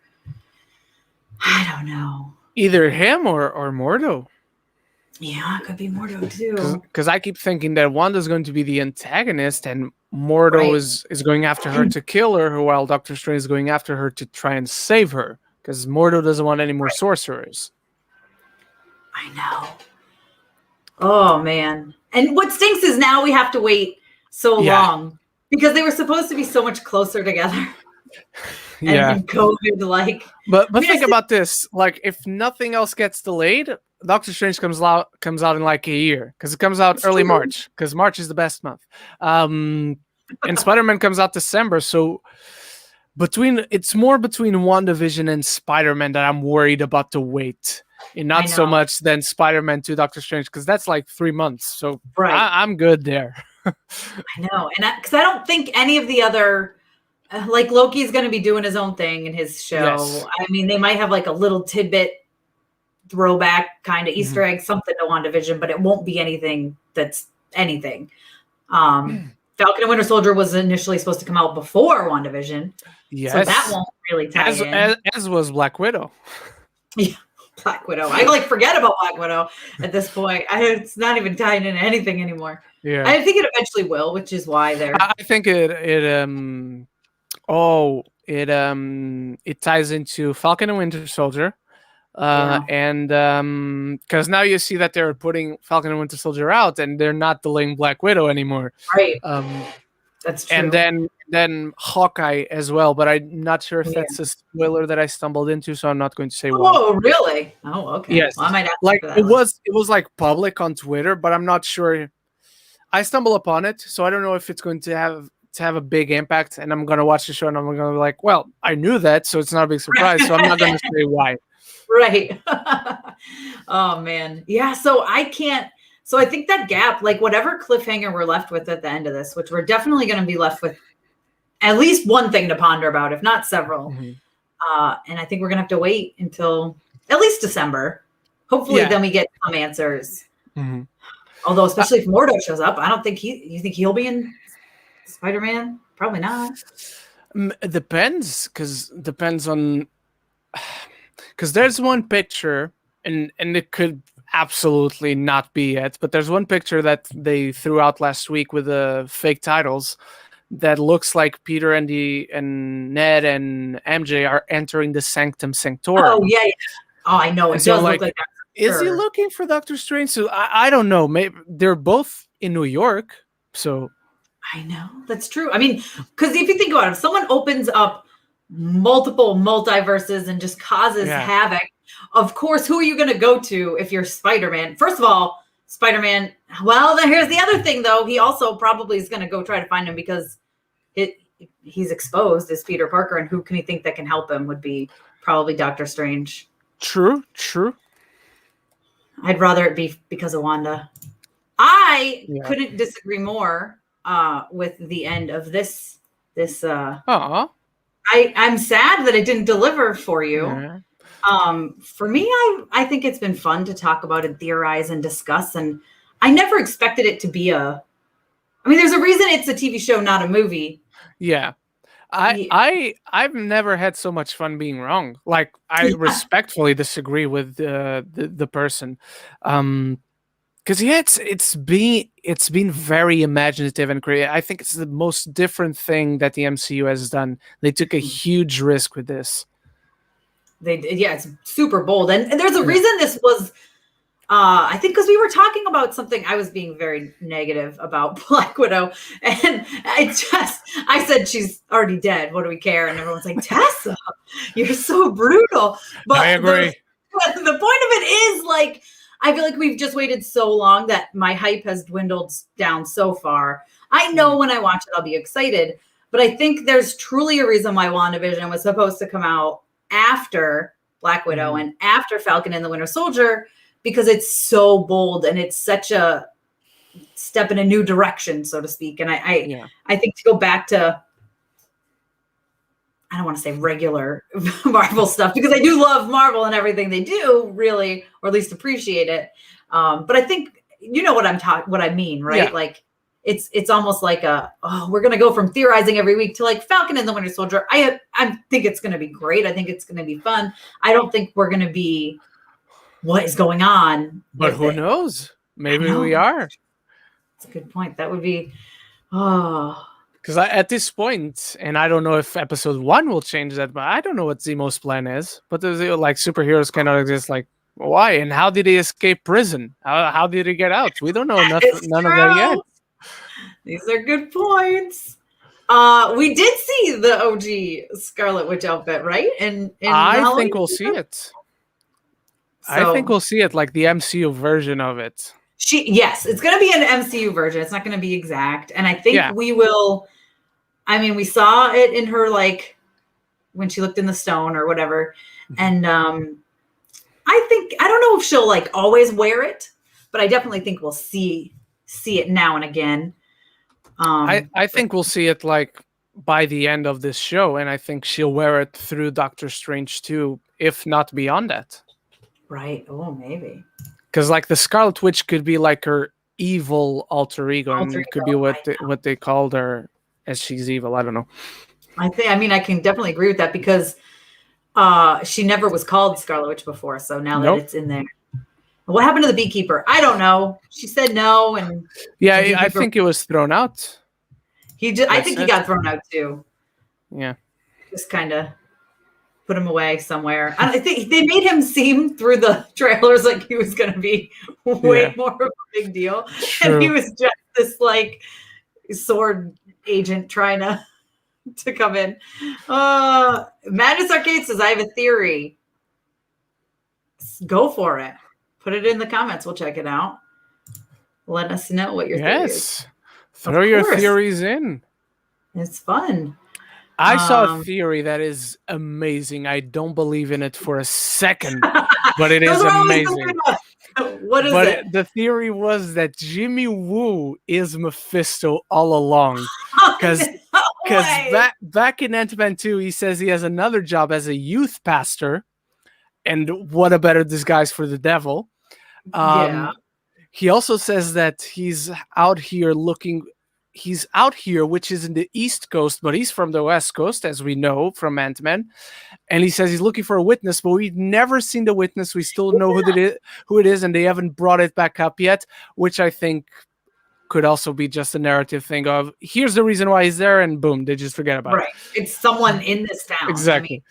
I don't know. Either him or Mordo. Yeah, it could be Mordo too. Because I keep thinking that Wanda's going to be the antagonist, and Mordo is going after her to kill her, while Doctor Strange is going after her to try and save her. Because Mordo doesn't want any more sorcerers. I know. Oh man! And what stinks is now we have to wait so long, because they were supposed to be so much closer together. And COVID, But think about this: like, if nothing else gets delayed, Doctor Strange comes out in like a year, because it comes out early March, because March is the best month. And Spider-Man comes out December, so it's more between WandaVision and Spider-Man that I'm worried about the wait, and not so much than Spider-Man to Doctor Strange, because that's like 3 months. So I'm good there. I know, and because I don't think any of the other. Like Loki's going to be doing his own thing in his show. Yes. I mean, they might have like a little tidbit throwback kind of Easter egg, something to WandaVision, but it won't be anything that's anything. Falcon and Winter Soldier was initially supposed to come out before WandaVision. Yes. So that won't really tie in. As was Black Widow. Yeah, Black Widow. I forget about Black Widow at this point. It's not even tying into anything anymore. Yeah. I think it eventually will, which is why I think it ties into Falcon and Winter Soldier, and because now you see that they're putting Falcon and Winter Soldier out, and they're not delaying Black Widow anymore. Right. That's true. And then Hawkeye as well, but I'm not sure if that's a spoiler that I stumbled into, so I'm not going to say what. Oh, really? Oh, okay. Yes. Well, I might it was like public on Twitter, but I'm not sure. I stumbled upon it, so I don't know if it's going to have a big impact, and I'm going to watch the show and I'm going to be like, well, I knew that, so it's not a big surprise, so I'm not going to say why. Right. Oh, man. Yeah, so I think that gap, like whatever cliffhanger we're left with at the end of this, which we're definitely going to be left with at least one thing to ponder about, if not several. And I think we're going to have to wait until at least December. Hopefully then we get some answers. Although, especially if Mordo shows up, I don't think you think he'll be in Spider-Man? Probably not. It depends on, because there's one picture, and it could absolutely not be it, but there's one picture that they threw out last week with the fake titles that looks like Peter and Ned and MJ are entering the Sanctum Sanctorum. Oh yeah. Oh, I know. It does look like that. Is he looking for Doctor Strange? So I don't know. Maybe they're both in New York, so. I know, that's true. I mean, because if you think about it, if someone opens up multiple multiverses and just causes havoc, of course, who are you going to go to if you're Spider-Man? First of all, Spider-Man, well, then here's the other thing, though. He also probably is going to go try to find him because he's exposed as Peter Parker, and who can he think that can help him would be probably Doctor Strange. True. I'd rather it be because of Wanda. I couldn't disagree more with the end of this. I'm sad that it didn't deliver for you. For me, I think it's been fun to talk about and theorize and discuss, and I never expected it to be there's a reason it's a TV show, not a movie. Yeah. I've never had so much fun being wrong. Like, I respectfully disagree with the person. Because it's been very imaginative and creative. I think it's the most different thing that the MCU has done. They took a huge risk with this. It's super bold, and there's a reason this was. I think because we were talking about something, I was being very negative about Black Widow, and I said she's already dead. What do we care? And everyone's like, Tessa, you're so brutal. But I agree. The point of it is, like, I feel like we've just waited so long that my hype has dwindled down so far. I know when I watch it, I'll be excited, but I think there's truly a reason why WandaVision was supposed to come out after Black Widow and after Falcon and the Winter Soldier, because it's so bold and it's such a step in a new direction, so to speak. And I think to go back to, I don't want to say regular Marvel stuff, because I do love Marvel and everything they do, really, or at least appreciate it. But I think you know what I mean, right? Yeah. Like it's almost like we're gonna go from theorizing every week to like Falcon and the Winter Soldier. I think it's gonna be great. I think it's gonna be fun. I don't think we're gonna be what is going on. But who knows? Maybe we are. That's a good point. That would be Because at this point, and I don't know if episode 1 will change that, but I don't know what Zemo's plan is. But there's like superheroes cannot exist. Like, why? And how did he escape prison? How did he get out? We don't know none of that yet. These are good points. We did see the OG Scarlet Witch outfit, right? And I think we'll see it. I think we'll see it, like the MCU version of it. Yes, it's going to be an MCU version. It's not going to be exact. And I think we will. I mean, we saw it in her, like, when she looked in the stone or whatever. And I don't know if she'll, like, always wear it, but I definitely think we'll see it now and again. I think we'll see it, like, by the end of this show. And I think she'll wear it through Doctor Strange too, if not beyond that. Right. Oh, maybe. Because, like, the Scarlet Witch could be like her evil alter ego, and it could be what they called her as she's evil. I don't know. I can definitely agree with that, because she never was called Scarlet Witch before. So now that it's in there, what happened to the Beekeeper? I don't know. She said no, and I think it was thrown out. I think he got thrown out too. Yeah, just kind of put him away somewhere. I think they made him seem through the trailers like he was going to be way more of a big deal. True. And he was just this like sword agent trying to come in. Madness Arcade says, I have a theory. Go for it. Put it in the comments. We'll check it out. Let us know what your theory is. Throw your theories in. It's fun. I saw a theory that is amazing. I don't believe in it for a second, but it is amazing. What is it? The theory was that Jimmy Woo is Mephisto all along. Because back in Ant-Man 2, he says he has another job as a youth pastor. And what a better disguise for the devil. He also says that he's out here, which is in the East Coast, but he's from the West Coast, as we know from Ant-Man. And he says he's looking for a witness, but we've never seen the witness. We still know who it is, and they haven't brought it back up yet, which I think could also be just a narrative thing of, here's the reason why he's there, and boom, they just forget about it. Right. It's someone in this town. Exactly.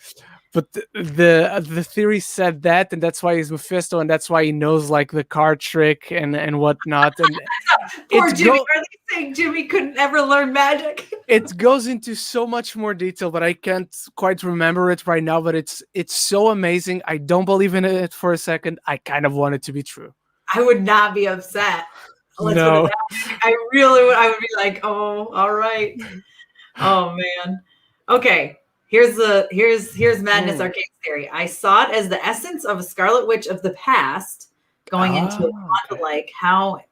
But the theory said that, and that's why he's Mephisto, and that's why he knows like the card trick and whatnot. And poor Jimmy. Are they saying Jimmy couldn't ever learn magic? It goes into so much more detail, but I can't quite remember it right now. But it's so amazing. I don't believe in it for a second. I kind of want it to be true. I would not be upset. No, I really would. I would be like, oh, all right. Oh man. Okay. Here's Madness Arcade's theory. I saw it as the essence of a Scarlet Witch of the past going into Wanda, like how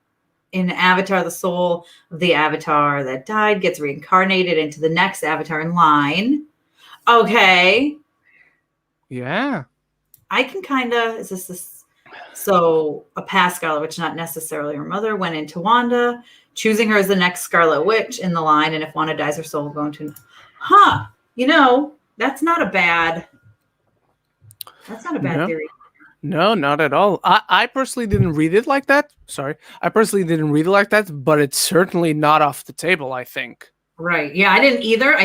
in Avatar, the soul of the Avatar that died gets reincarnated into the next Avatar in line. Okay. Yeah. I can kind of, so a past Scarlet Witch, not necessarily her mother, went into Wanda, choosing her as the next Scarlet Witch in the line. And if Wanda dies, her soul will go into, you know, that's not a bad theory. No, not at all. I personally didn't read it like that. Sorry. I personally didn't read it like that, but it's certainly not off the table, I think. Right. Yeah, I didn't either.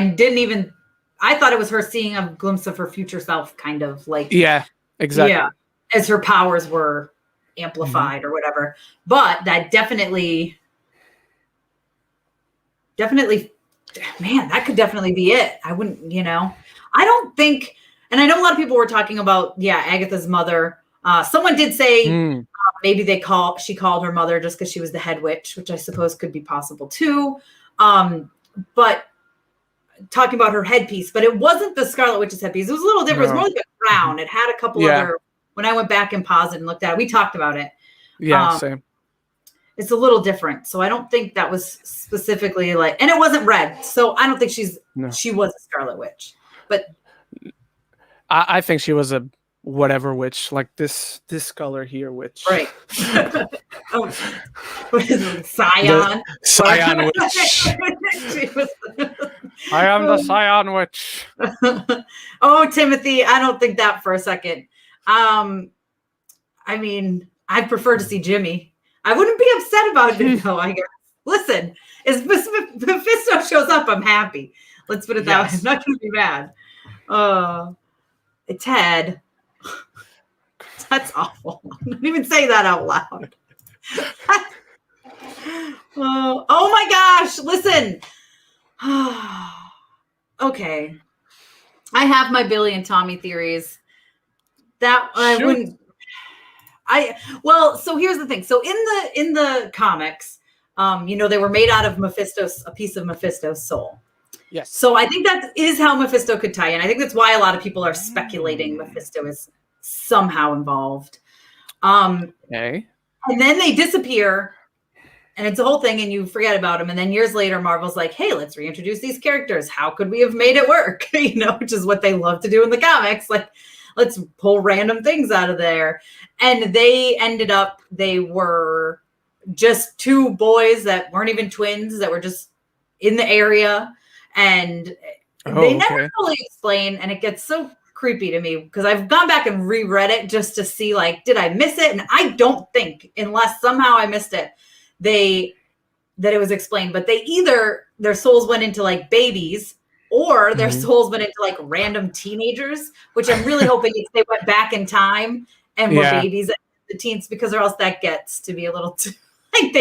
I thought it was her seeing a glimpse of her future self, kind of like. Yeah, exactly. Yeah, as her powers were amplified or whatever. But that definitely, man, that could definitely be it. I wouldn't, I don't think, and I know a lot of people were talking about, Agatha's mother. Someone did say Maybe she called her mother just because she was the head witch, which I suppose could be possible too. But talking about her headpiece, but it wasn't the Scarlet Witch's headpiece. It was a little different. It was more like a crown. It had a couple other, when I went back and paused it and looked at it, we talked about it. Yeah, same. It's a little different. So I don't think that was specifically like, and it wasn't red. So I don't think she was a Scarlet Witch, but I think she was a whatever witch, like this color here, witch. Right. Oh, what is it? Scion? Scion witch. I am the Scion witch. Oh, Timothy, I don't think that for a second. I mean, I'd prefer to see Jimmy. I wouldn't be upset about it, though, I guess. Listen, if Mephisto shows up, I'm happy. Let's put it that way. I'm not going to be mad. Ted. That's awful. Don't even say that out loud. Oh my gosh. Listen. Okay. I have my Billy and Tommy theories. That I wouldn't. So here's the thing. So in the comics, they were made out of a piece of Mephisto's soul. Yes. So I think that is how Mephisto could tie in. I think that's why a lot of people are speculating Mephisto is somehow involved. Okay. And then they disappear, and it's a whole thing, and you forget about them. And then years later, Marvel's like, "Hey, let's reintroduce these characters. How could we have made it work?" Which is what they love to do in the comics. Like, let's pull random things out of there. And they were just two boys that weren't even twins, that were just in the area. And they never fully explain, and it gets so creepy to me because I've gone back and reread it just to see, like, did I miss it? And I don't think, unless somehow I missed it, that it was explained. But they either their souls went into like babies, or their souls went into like random teenagers, which I'm really hoping they went back in time and were babies and the teens, because or else that gets to be a little too, like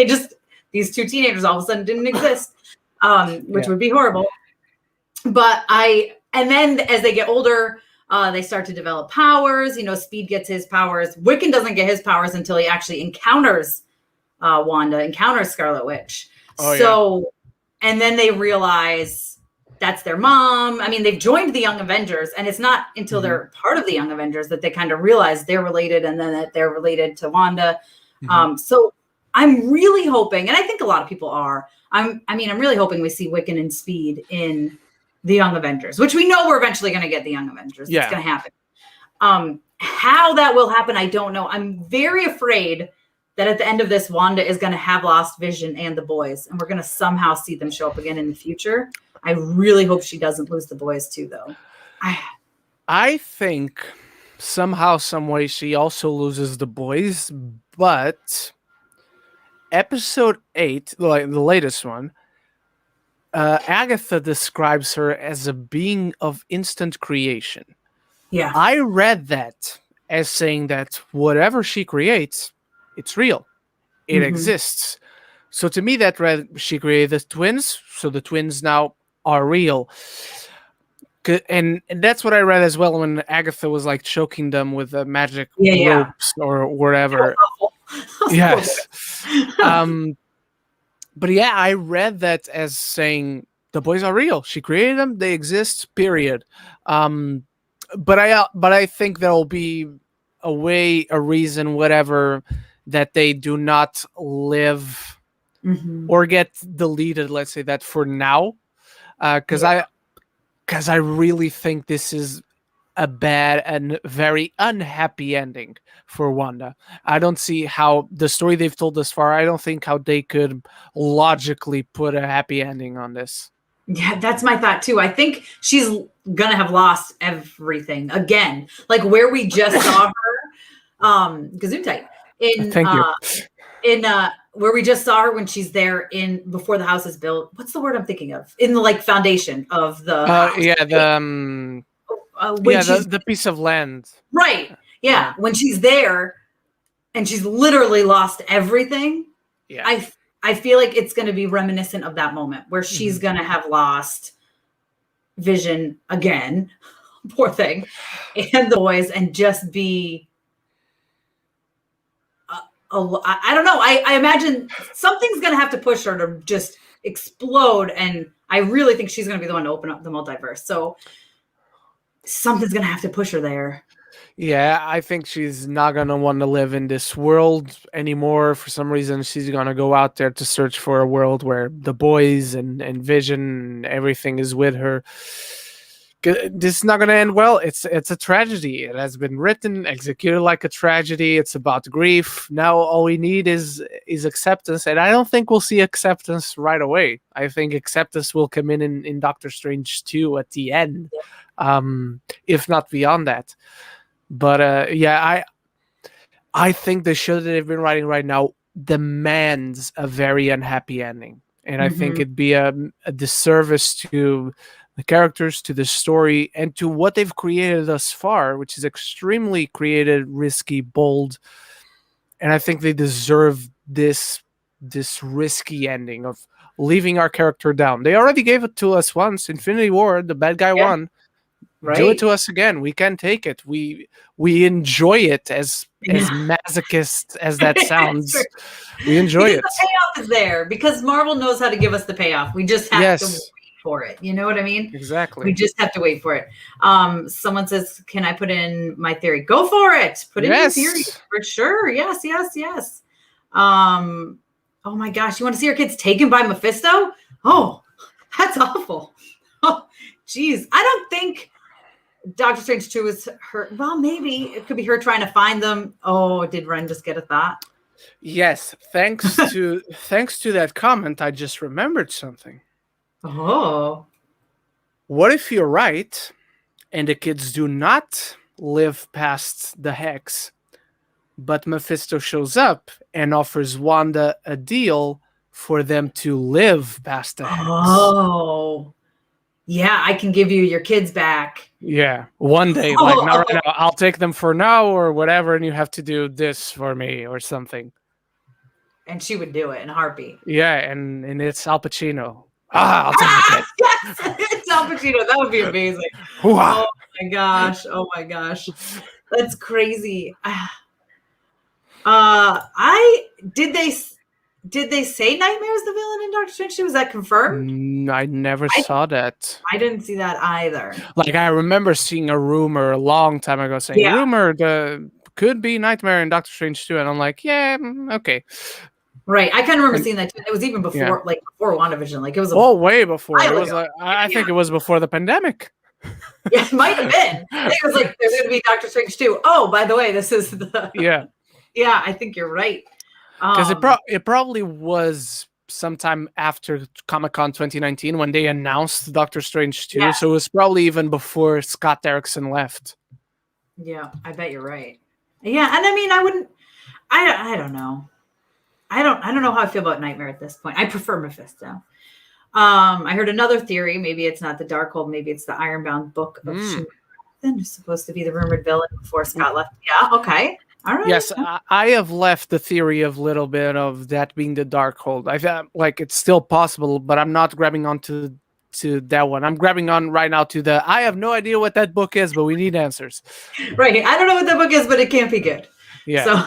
these two teenagers all of a sudden didn't exist, which would be horrible. But and then as they get older, they start to develop powers. Speed gets his powers. Wiccan doesn't get his powers until he actually encounters Wanda, encounters Scarlet Witch. And then they realize that's their mom. I mean, they've joined the Young Avengers, and it's not until they're part of the Young Avengers that they kind of realize they're related, and then that they're related to Wanda. So I'm really hoping, and I think a lot of people are, I'm really hoping we see Wiccan and Speed in the Young Avengers, which we know we're eventually going to get the Young Avengers. It's going to happen. How that will happen, I don't know. I'm very afraid that at the end of this, Wanda is going to have lost Vision and the boys, and we're going to somehow see them show up again in the future. I really hope she doesn't lose the boys too, though. I think somehow, some way, she also loses the boys, but episode 8, like the latest one, Agatha describes her as a being of instant creation. Yeah. I read that as saying that whatever she creates, it's real. It exists. So to me, that read she created twins, so the twins now are real. And that's what I read as well when Agatha was like choking them with the magic ropes or whatever. Yes. But yeah, I read that as saying the boys are real. She created them; they exist. Period. But I think there will be a reason, whatever, that they do not live or get deleted. Let's say that for now, because I really think this is a bad and very unhappy ending for Wanda. I don't see how the story they've told thus far, I don't think how they could logically put a happy ending on this. Yeah, that's my thought too. I think she's gonna have lost everything again. Like where we just saw her, Gesundheit, where we just saw her when she's there before the house is built. What's the word I'm thinking of? In the like foundation of the house. The piece of land. Right. Yeah. When she's there and she's literally lost everything. Yeah. I feel like it's going to be reminiscent of that moment where she's going to have lost Vision again. Poor thing. And the boys, and just be I don't know. I imagine something's going to have to push her to just explode. And I really think she's going to be the one to open up the multiverse. So something's going to have to push her there. Yeah, I think she's not going to want to live in this world anymore. For some reason, she's going to go out there to search for a world where the boys and Vision and everything is with her. This is not going to end well. It's a tragedy. It has been written, executed like a tragedy. It's about grief. Now all we need is acceptance. And I don't think we'll see acceptance right away. I think acceptance will come in Doctor Strange 2 at the end, if not beyond that. But I think the show that they've been writing right now demands a very unhappy ending. And I think it'd be a disservice to the characters, to the story, and to what they've created thus far, which is extremely creative, risky, bold. And I think they deserve this risky ending of leaving our character down. They already gave it to us once. Infinity War, the bad guy won. Right. Do it to us again. We can take it. We enjoy it as masochist as that sounds. We enjoy it. The payoff is there because Marvel knows how to give us the payoff. We just have to wait for it. You know what I mean? Exactly. We just have to wait for it. Someone says, "Can I put in my theory?" Go for it. Put in your theory for sure. Yes. Oh my gosh, you want to see your kids taken by Mephisto? Oh, that's awful. Oh, geez, I don't think Doctor Strange 2 is her. Well, maybe it could be her trying to find them. Oh, did Ren just get a thought? Yes, thanks to that comment, I just remembered something. Oh. What if you're right, and the kids do not live past the hex, but Mephisto shows up and offers Wanda a deal for them to live past the hex? Oh. Yeah, I can give you your kids back. Yeah, one day, like not right now. I'll take them for now or whatever, and you have to do this for me or something. And she would do it in a heartbeat. Yeah, and it's Al Pacino. I'll take the kid. Yes, it's Al Pacino. That would be amazing. Oh my gosh. That's crazy. Did they say Nightmare is the villain in Doctor Strange 2? Was that confirmed? I never saw that. I didn't see that either. Like, I remember seeing a rumor a long time ago saying, rumor could be Nightmare in Doctor Strange 2. And I'm like, yeah, okay. Right. I kind of remember seeing that too. It was even before, before WandaVision. Like, it was way before. It was I think it was before the pandemic. Yeah, it might have been. It was like, there's going to be Doctor Strange 2. Oh, by the way, this is the... Yeah. Yeah, I think you're right. Because it probably was sometime after Comic-Con 2019 when they announced Doctor Strange 2. Yeah. So it was probably even before Scott Derrickson left. Yeah, I bet you're right. Yeah, and I mean, I don't know. I don't know how I feel about Nightmare at this point. I prefer Mephisto. I heard another theory. Maybe it's not the Darkhold. Maybe it's the Ironbound book of Schumacher. Who's supposed to be the rumored villain before Scott left. Yeah, okay. All right. Yes, I have left the theory of little bit of that being the Darkhold. I feel like it's still possible, but I'm not grabbing onto that one. I'm grabbing on right now to the I have no idea what that book is, but we need answers. Right. I don't know what that book is, but it can't be good. Yeah. So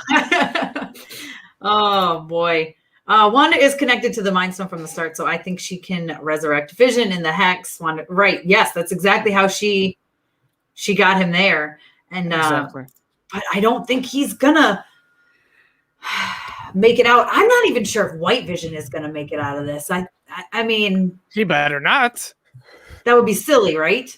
oh boy. Wanda is connected to the Mind Stone from the start, so I think she can resurrect Vision in the Hex. Wanda, right. Yes, that's exactly how she got him there. And exactly. But I don't think he's gonna make it out. I'm not even sure if White Vision is gonna make it out of this. I mean, he better not. That would be silly, right?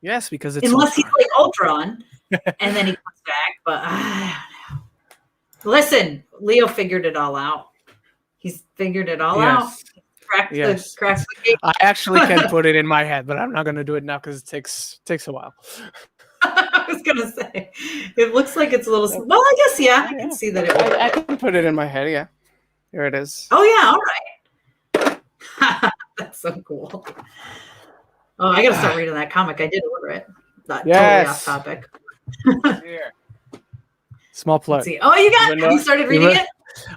Yes, because it's unless he's like Ultron, and then he comes back. But I don't know. Listen, Leo figured it all out. He's figured it all out. Cracks the cake. I actually can put it in my head, but I'm not gonna do it now because it takes a while. I was gonna say, it looks like it's a little. Well, I guess I can see that. I can put it in my head. Yeah, here it is. Oh yeah, all right. That's so cool. Oh, I gotta start reading that comic. I did order it. Totally off topic. Here. Small plug. Oh, have you started reading it?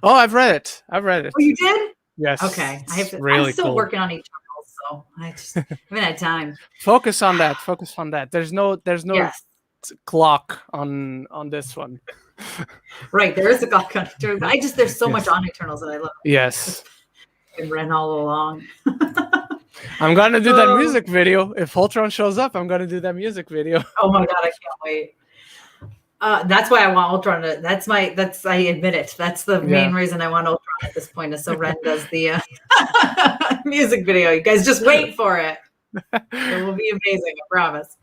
Oh, I've read it. Oh, you did? Yes. Okay. I'm still working on Eternals, so I just haven't had time. Focus on that. There's no clock on this one. Right, there is a God Eternal. There's so much on Eternals that I love. Yes. And Ren all along. I'm gonna do that music video. If Ultron shows up, I'm gonna do that music video. Oh my God, I can't wait. That's why I want Ultron to. I admit it. That's the main reason I want Ultron at this point. Is so Ren does the music video. You guys just wait for it. It will be amazing. I promise.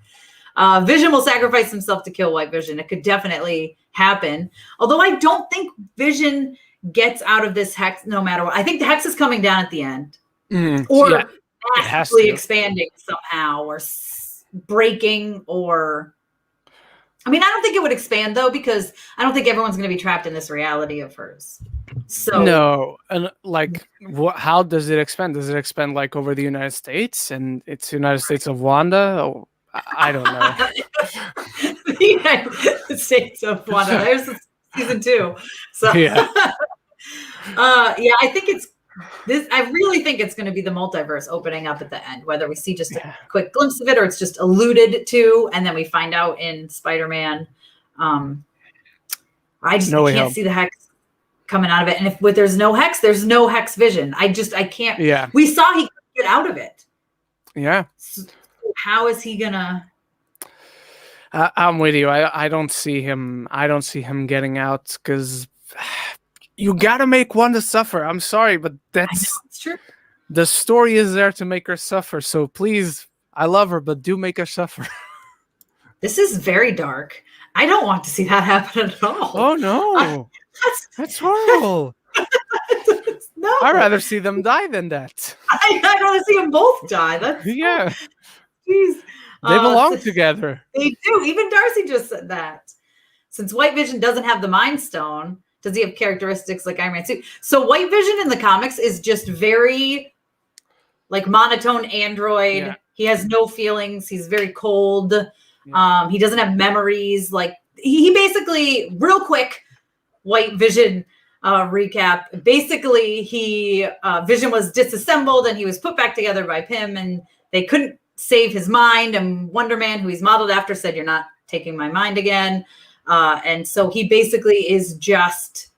Vision will sacrifice himself to kill White Vision. It could definitely happen. Although I don't think Vision gets out of this hex no matter what. I think the hex is coming down at the end, or actually expanding somehow, or breaking, or. I mean, I don't think it would expand though, because I don't think everyone's going to be trapped in this reality of hers. So no, and like, how does it expand? Does it expand like over the United States, and it's United States of Wanda? Oh, I don't know. The United States of Wanda. There's season 2. So yeah, I think it's this. I really think it's going to be the multiverse opening up at the end. Whether we see just a quick glimpse of it, or it's just alluded to, and then we find out in Spider-Man. I can't see the hex coming out of it. And if there's no hex Vision. I can't. Yeah. We saw he couldn't get out of it. Yeah. So how is he gonna? I'm with you. I don't see him. I don't see him getting out, because you gotta make Wanda suffer. I'm sorry, but that's true. The story is there to make her suffer. So please, I love her, but do make her suffer. This is very dark. I don't want to see that happen at all. Oh no, that's horrible. No, I'd rather see them die than that. I'd rather see them both die. That's yeah. Jeez. They belong together. They do. Even Darcy just said that. Since White Vision doesn't have the Mind Stone, does he have characteristics like Iron Man suit? So White Vision in the comics is just very like monotone android. Yeah. He has no feelings. He's very cold. Yeah. He doesn't have memories. Like he basically, real quick, White Vision recap. Basically, Vision was disassembled and he was put back together by Pym, and they couldn't save his mind. And Wonder Man, who he's modeled after, said, "You're not taking my mind again." And so he basically is just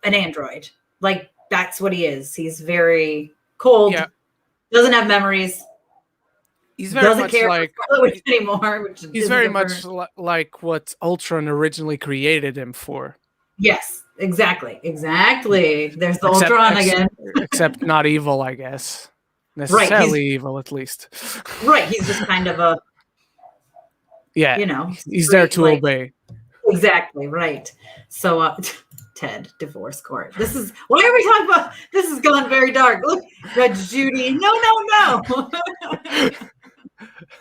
an android. Like that's what he is. He's very cold. Yeah. Doesn't have memories. He's very doesn't much care like for Scarlet Witch anymore. He's very much like what Ultron originally created him for. Yes, exactly. There's the Ultron again. Except not evil, I guess. Necessarily evil, at least. Right. He's just kind of a. Yeah. You know. He's there to obey. Exactly. Right. So, Ted, divorce court. This is. Why are we talking about? This has gone very dark. Look, Judge Judy. No.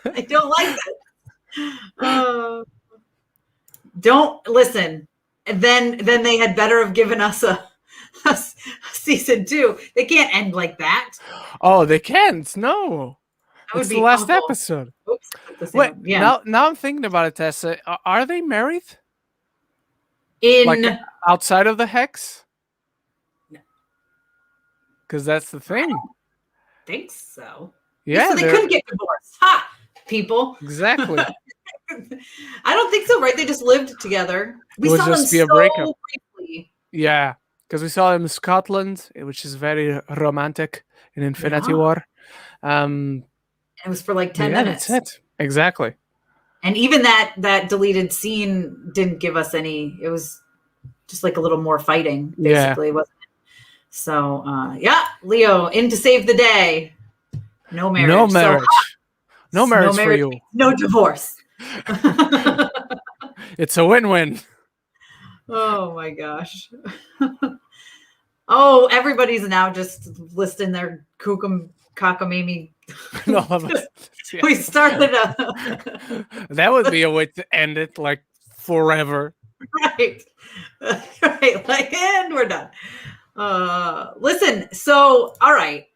I don't like that. Don't listen. Then they had better have given us a season 2. They can't end like that. Oh, they can't. No. It's the last episode. Oops. Wait, now I'm thinking about it, Tessa. Are they married? Like outside of the hex? No. Because that's the thing. I don't think so. Yeah. So they couldn't get divorced. Ha! People. Exactly. I don't think so, right? They just lived together. We saw them so briefly. Yeah. Because we saw them in Scotland, which is very romantic in Infinity War. It was for like 10 minutes. That's it. Exactly. And even that deleted scene didn't give us any. It was just like a little more fighting, basically, wasn't it? So, Leo, in to save the day. No marriage. No marriage. No marriage for you. No divorce. It's a win-win. Oh, my gosh. Oh, everybody's now just listing their cockamamie. We started that would be a way to end it, like forever. Right. And we're done. Listen, so all right.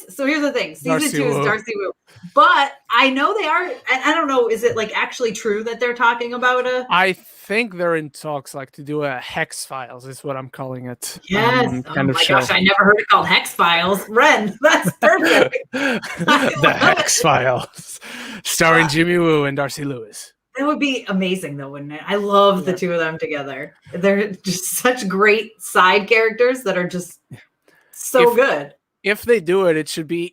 So here's the thing. Season 2 is Darcy Wu. But I know they are, and I don't know, is it like actually true that they're talking about I think they're in talks like to do a Hex Files is what I'm calling it. Yes. Oh my gosh, I never heard it called Hex Files. Ren, that's perfect. The Hex Files. Starring Jimmy Woo and Darcy Lewis. That would be amazing, though, wouldn't it? I love the two of them together. They're just such great side characters that are just so good. If they do it, it should be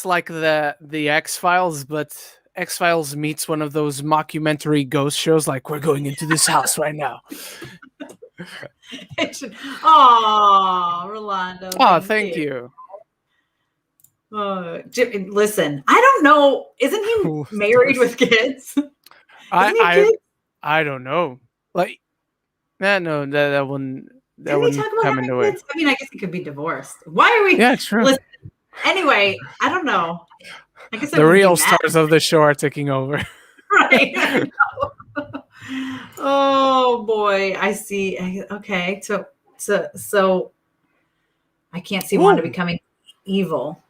like the X-Files, but X-Files meets one of those mockumentary ghost shows, like, we're going into this house right now. It should. Oh, Rolando. Oh, thank you. Listen, I don't know. Isn't he married with kids? I don't know. Like, no, that wouldn't come into it. I mean, I guess he could be divorced. Why are we? Yeah, true. Listen, anyway, I don't know. I guess the real stars of the show are taking over. Right. Oh boy, I see. Okay, so I can't see Wanda becoming evil.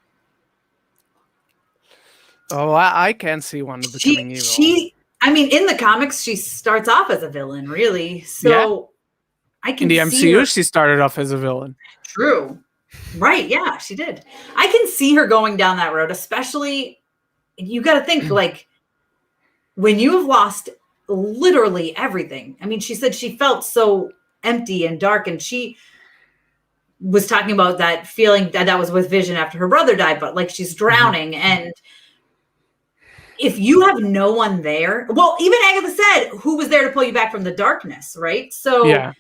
Oh, I can see Wanda becoming evil. I mean, in the comics, she starts off as a villain, really. So I can in the MCU, she started off as a villain. True. Right. Yeah, she did. I can see her going down that road, especially you got to think like when you have lost literally everything. I mean, she said she felt so empty and dark, and she was talking about that feeling that was with Vision after her brother died, but like she's drowning. And if you have no one there, well, even Agatha said, who was there to pull you back from the darkness, right? So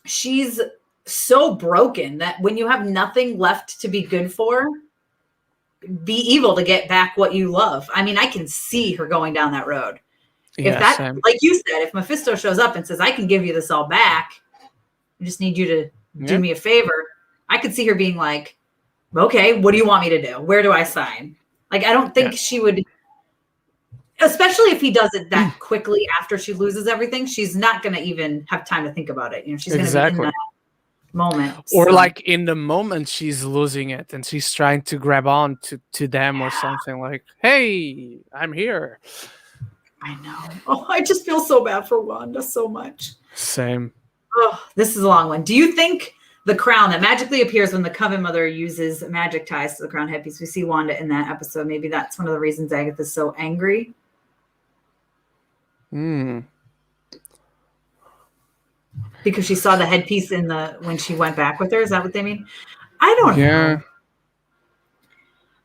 she's so broken that when you have nothing left to be good for, be evil to get back what you love. I mean, I can see her going down that road. If that, like you said, if Mephisto shows up and says, I can give you this all back, I just need you to do me a favor, I could see her being like, okay, what do you want me to do? Where do I sign? Like, I don't think she would, especially if he does it that quickly after she loses everything, she's not going to even have time to think about it. You know, she's going to be in that moment. Or like in the moment she's losing it and she's trying to grab on to them or something like, hey, I'm here. I know. Oh, I just feel so bad for Wanda so much. Same. Oh, this is a long one. Do you think the crown that magically appears when the Coven Mother uses magic ties to the crown headpiece? We see Wanda in that episode. Maybe that's one of the reasons Agatha's so angry. Because she saw the headpiece when she went back with her. Is that what they mean? I don't know.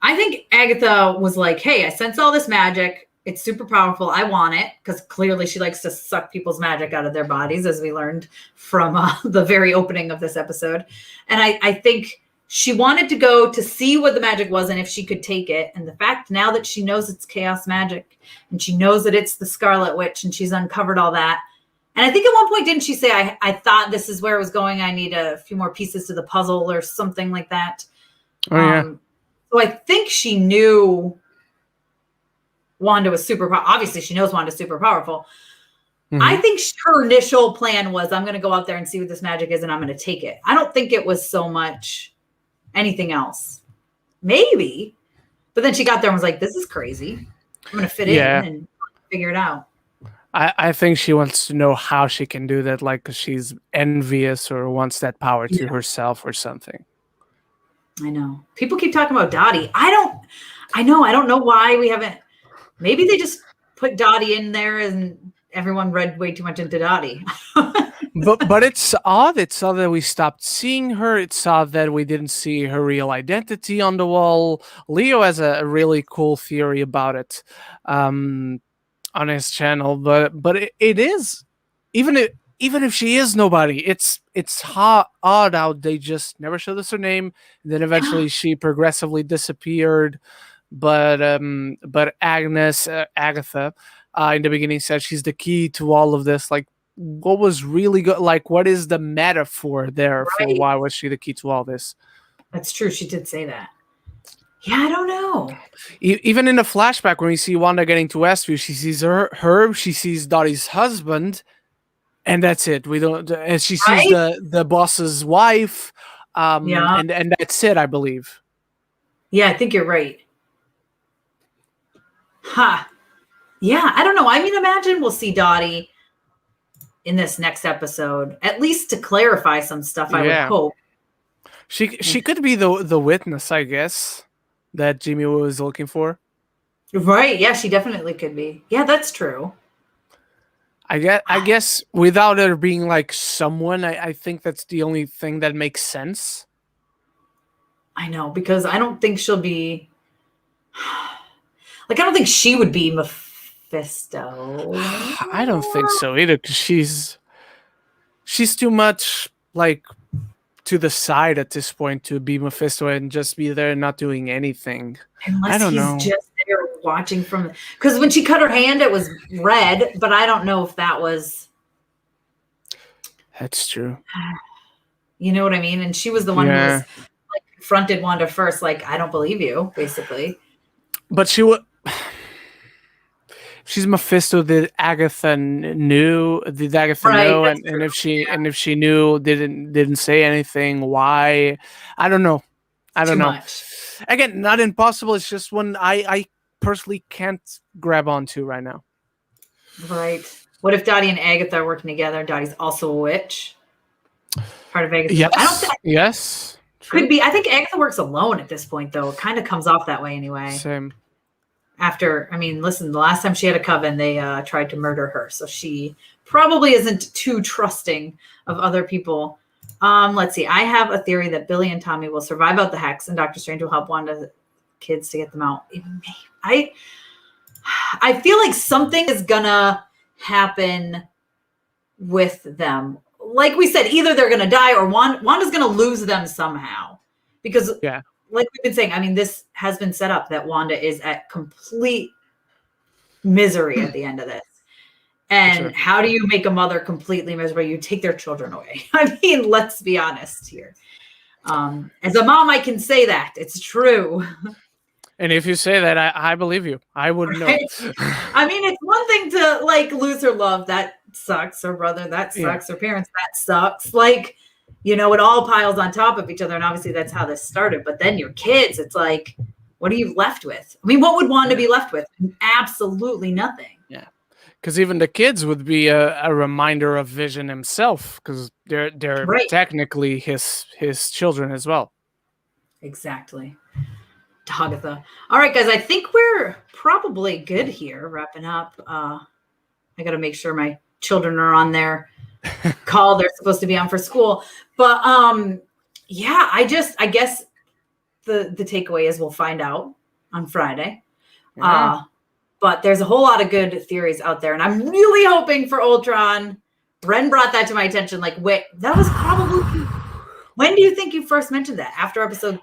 I think Agatha was like, hey, I sense all this magic. It's super powerful. I want it, because clearly she likes to suck people's magic out of their bodies, as we learned from the very opening of this episode. And I think she wanted to go to see what the magic was and if she could take it. And the fact now that she knows it's chaos magic and she knows that it's the Scarlet Witch and she's uncovered all that. And I think at one point, didn't she say, I thought this is where it was going. I need a few more pieces to the puzzle or something like that. So I think she knew Wanda was super powerful. Obviously, she knows Wanda's super powerful. I think her initial plan was, I'm going to go out there and see what this magic is, and I'm going to take it. I don't think it was so much anything else. Maybe. But then she got there and was like, this is crazy. I'm going to fit in and figure it out. I think she wants to know how she can do that, like, 'cause she's envious or wants that power to herself or something. I know. People keep talking about Dottie. I don't know why we haven't. Maybe they just put Dottie in there and everyone read way too much into Dottie. but it's odd. It's odd that we stopped seeing her. It's odd that we didn't see her real identity on the wall. Leo has a really cool theory about it on his channel. But it is, even if she is nobody, it's odd how they just never showed us her name. And then eventually she progressively disappeared. But Agatha, in the beginning said she's the key to all of this. Like, what was really good? Like, what is the metaphor there for why was she the key to all this? That's true. She did say that. Yeah, I don't know. Even in the flashback, when we see Wanda getting to Westview, she sees her, she sees Dottie's husband, and that's it. We don't. And she sees the boss's wife, and that's it, I believe. Yeah, I think you're right. Yeah, I don't know. I mean, imagine we'll see Dottie in this next episode, at least to clarify some stuff, I would hope. She could be the witness, I guess, that Jimmy was looking for. Right. Yeah, she definitely could be. Yeah, that's true. I guess without her being like someone, I think that's the only thing that makes sense. I know, because I don't think she'll be like, I don't think she would be Mephisto. I don't think so either, because she's too much like to the side at this point to be Mephisto and just be there not doing anything. Unless I don't he's know. just there watching from, because when she cut her hand, it was red, but I don't know if that was. That's true. You know what I mean? And she was the one who was like confronted Wanda first, like, I don't believe you, basically. But she would. She's Mephisto. Did Agatha know? Did Agatha know? And if she knew, didn't say anything. Why? I don't know. I don't know. Much. Again, not impossible. It's just one I personally can't grab onto right now. Right. What if Dottie and Agatha are working together? Dottie's also a witch. Part of Agatha. Yes. I don't think. Yes. Could be. I think Agatha works alone at this point, though. It kind of comes off that way anyway. Same. After, I mean, listen, the last time she had a coven, they tried to murder her. So she probably isn't too trusting of other people. Let's see. I have a theory that Billy and Tommy will survive out the hex and Doctor Strange will help Wanda's kids to get them out. I feel like something is going to happen with them. Like we said, either they're going to die or Wanda's going to lose them somehow. Because like we've been saying, I mean, this has been set up that Wanda is at complete misery at the end of this. And how do you make a mother completely miserable? You take their children away. I mean, let's be honest here. As a mom, I can say that. It's true. And if you say that, I believe you. I wouldn't know. I mean, it's one thing to like lose her love. That sucks. Her brother, that sucks. Her parents, that sucks. Like, you know, it all piles on top of each other. And obviously that's how this started. But then your kids, it's like, what are you left with? I mean, what would Wanda be left with? Absolutely nothing. Yeah. Because even the kids would be a reminder of Vision himself, because they're technically his children as well. Exactly. Agatha. All right, guys, I think we're probably good here, wrapping up. I got to make sure my children are on their call they're supposed to be on for school. But yeah, I guess the takeaway is we'll find out on Friday. Yeah. But there's a whole lot of good theories out there, and I'm really hoping for Ultron. Ren brought that to my attention. Like, wait, that was probably, when do you think you first mentioned that? After episode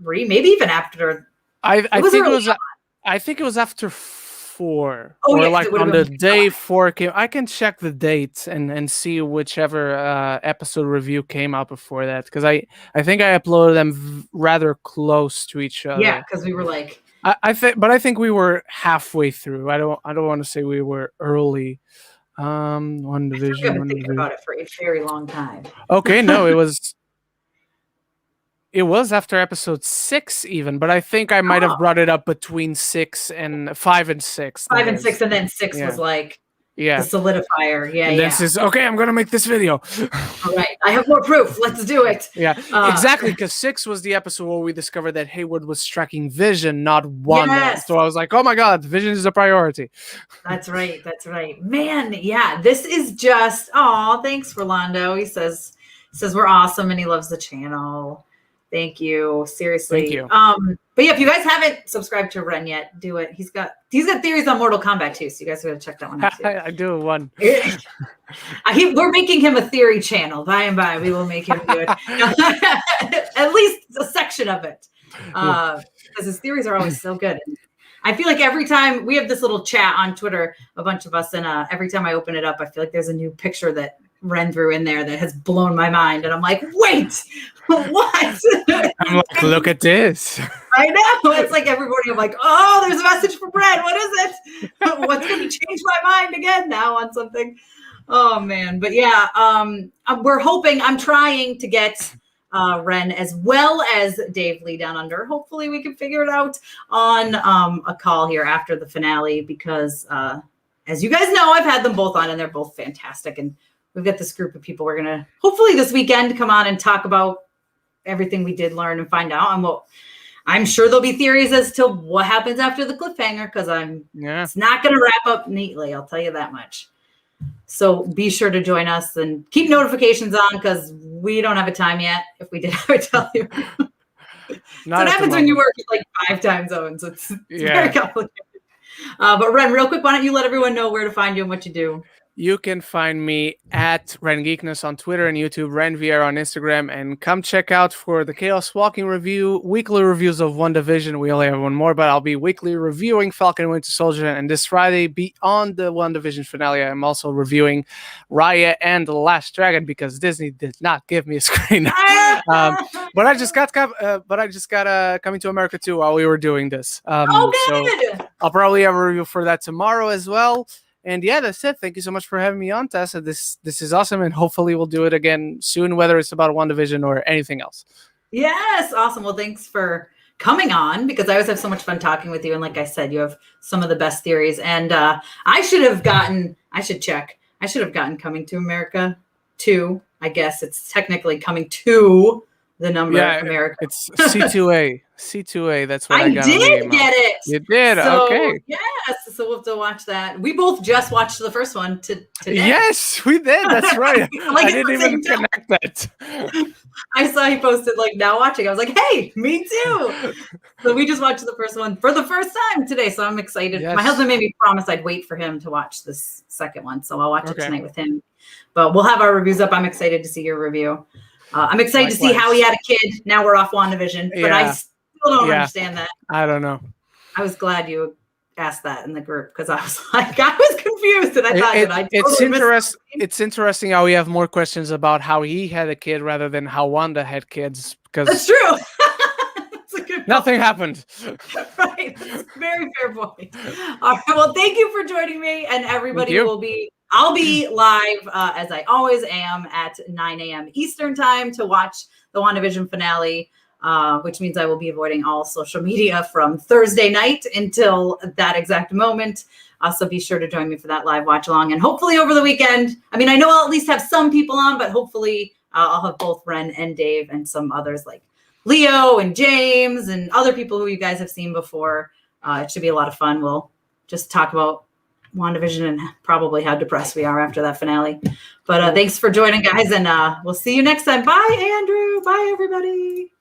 3, maybe even after. I think it was after 4. Oh, or yes, like on the day 4 came. I can check the dates and see whichever episode review came out before that, because I think I uploaded them rather close to each other. Yeah, because we were like. I think we were halfway through. I don't want to say we were early. WandaVision. I've been thinking about it for a very long time. Okay, no, it was after episode 6 even, but I think I might have brought it up between 5 and 6. 5 and 6, and then 6 was like the solidifier. Yeah, and then says, okay, I'm gonna make this video. All right, I have more proof. Let's do it. Yeah, exactly, because 6 was the episode where we discovered that Hayward was tracking Vision, not Wanda. Yes. So I was like, oh my god, Vision is a priority. That's right. Man, yeah, this is just, thanks, Rolando. He says we're awesome and he loves the channel. Thank you. Seriously. Thank you. But yeah, if you guys haven't subscribed to Ren yet, do it. He's got theories on Mortal Kombat too, so you guys gotta check that one out too. I do one. We're making him a theory channel. By and by, we will make him do it. At least a section of it. Because his theories are always so good. I feel like every time we have this little chat on Twitter, a bunch of us, and every time I open it up, I feel like there's a new picture that Ren threw in there that has blown my mind. And I'm like, wait, what? I'm like, look at this. I know. It's like every morning I'm like, oh, there's a message for Ren. What is it? What's going to change my mind again now on something? Oh, man. But yeah, we're hoping, I'm trying to get Ren as well as Dave Lee Down Under. Hopefully we can figure it out on a call here after the finale, because as you guys know, I've had them both on and they're both fantastic. And we've got this group of people we're going to hopefully this weekend come on and talk about everything we did learn and find out. And I'm sure there'll be theories as to what happens after the cliffhanger, because it's not going to wrap up neatly. I'll tell you that much. So be sure to join us and keep notifications on because we don't have a time yet. If we did, I would tell you. So what happens when you work with like 5 time zones? It's very complicated. But Ren, real quick, why don't you let everyone know where to find you and what you do? You can find me at Ren Geekness on Twitter and YouTube, Ren VR on Instagram, and come check out for the Chaos Walking review, weekly reviews of WandaVision. We only have one more, but I'll be weekly reviewing Falcon and Winter Soldier. And this Friday, beyond the WandaVision finale, I'm also reviewing Raya and the Last Dragon because Disney did not give me a screen. But I just got Coming to America too while we were doing this. Good. So I'll probably have a review for that tomorrow as well. And yeah, that's it. Thank you so much for having me on, Tessa. This is awesome, and hopefully we'll do it again soon, whether it's about WandaVision or anything else. Yes, awesome. Well, thanks for coming on because I always have so much fun talking with you. And like I said, you have some of the best theories. And I should have gotten Coming to America 2. I guess it's technically coming to the number America. It's C2A. C2A. That's what I got. I did get it. You did. So, okay. Yes. So we'll have to watch that. We both just watched the first one today. Yes, we did. That's right. I didn't even connect that. I saw he posted like now watching. I was like, hey, me too. So we just watched the first one for the first time today. So I'm excited. Yes. My husband made me promise I'd wait for him to watch this second one. So I'll watch it tonight with him. But we'll have our reviews up. I'm excited to see your review. I'm excited to see how he had a kid. Now we're off WandaVision. But I still don't understand that. I don't know. I was glad you asked that in the group because I was like, I was confused and I thought it's interesting how we have more questions about how he had a kid rather than how Wanda had kids because that's true. That's a good nothing happened. Right. That's a very fair point. All right. Well, thank you for joining me, and everybody I'll be live as I always am at 9 a.m. Eastern time to watch the WandaVision finale. Which means I will be avoiding all social media from Thursday night until that exact moment. So be sure to join me for that live watch along. And hopefully over the weekend, I mean, I know I'll at least have some people on, but hopefully I'll have both Ren and Dave and some others like Leo and James and other people who you guys have seen before. It should be a lot of fun. We'll just talk about WandaVision and probably how depressed we are after that finale. But thanks for joining, guys. And we'll see you next time. Bye, Andrew. Bye, everybody.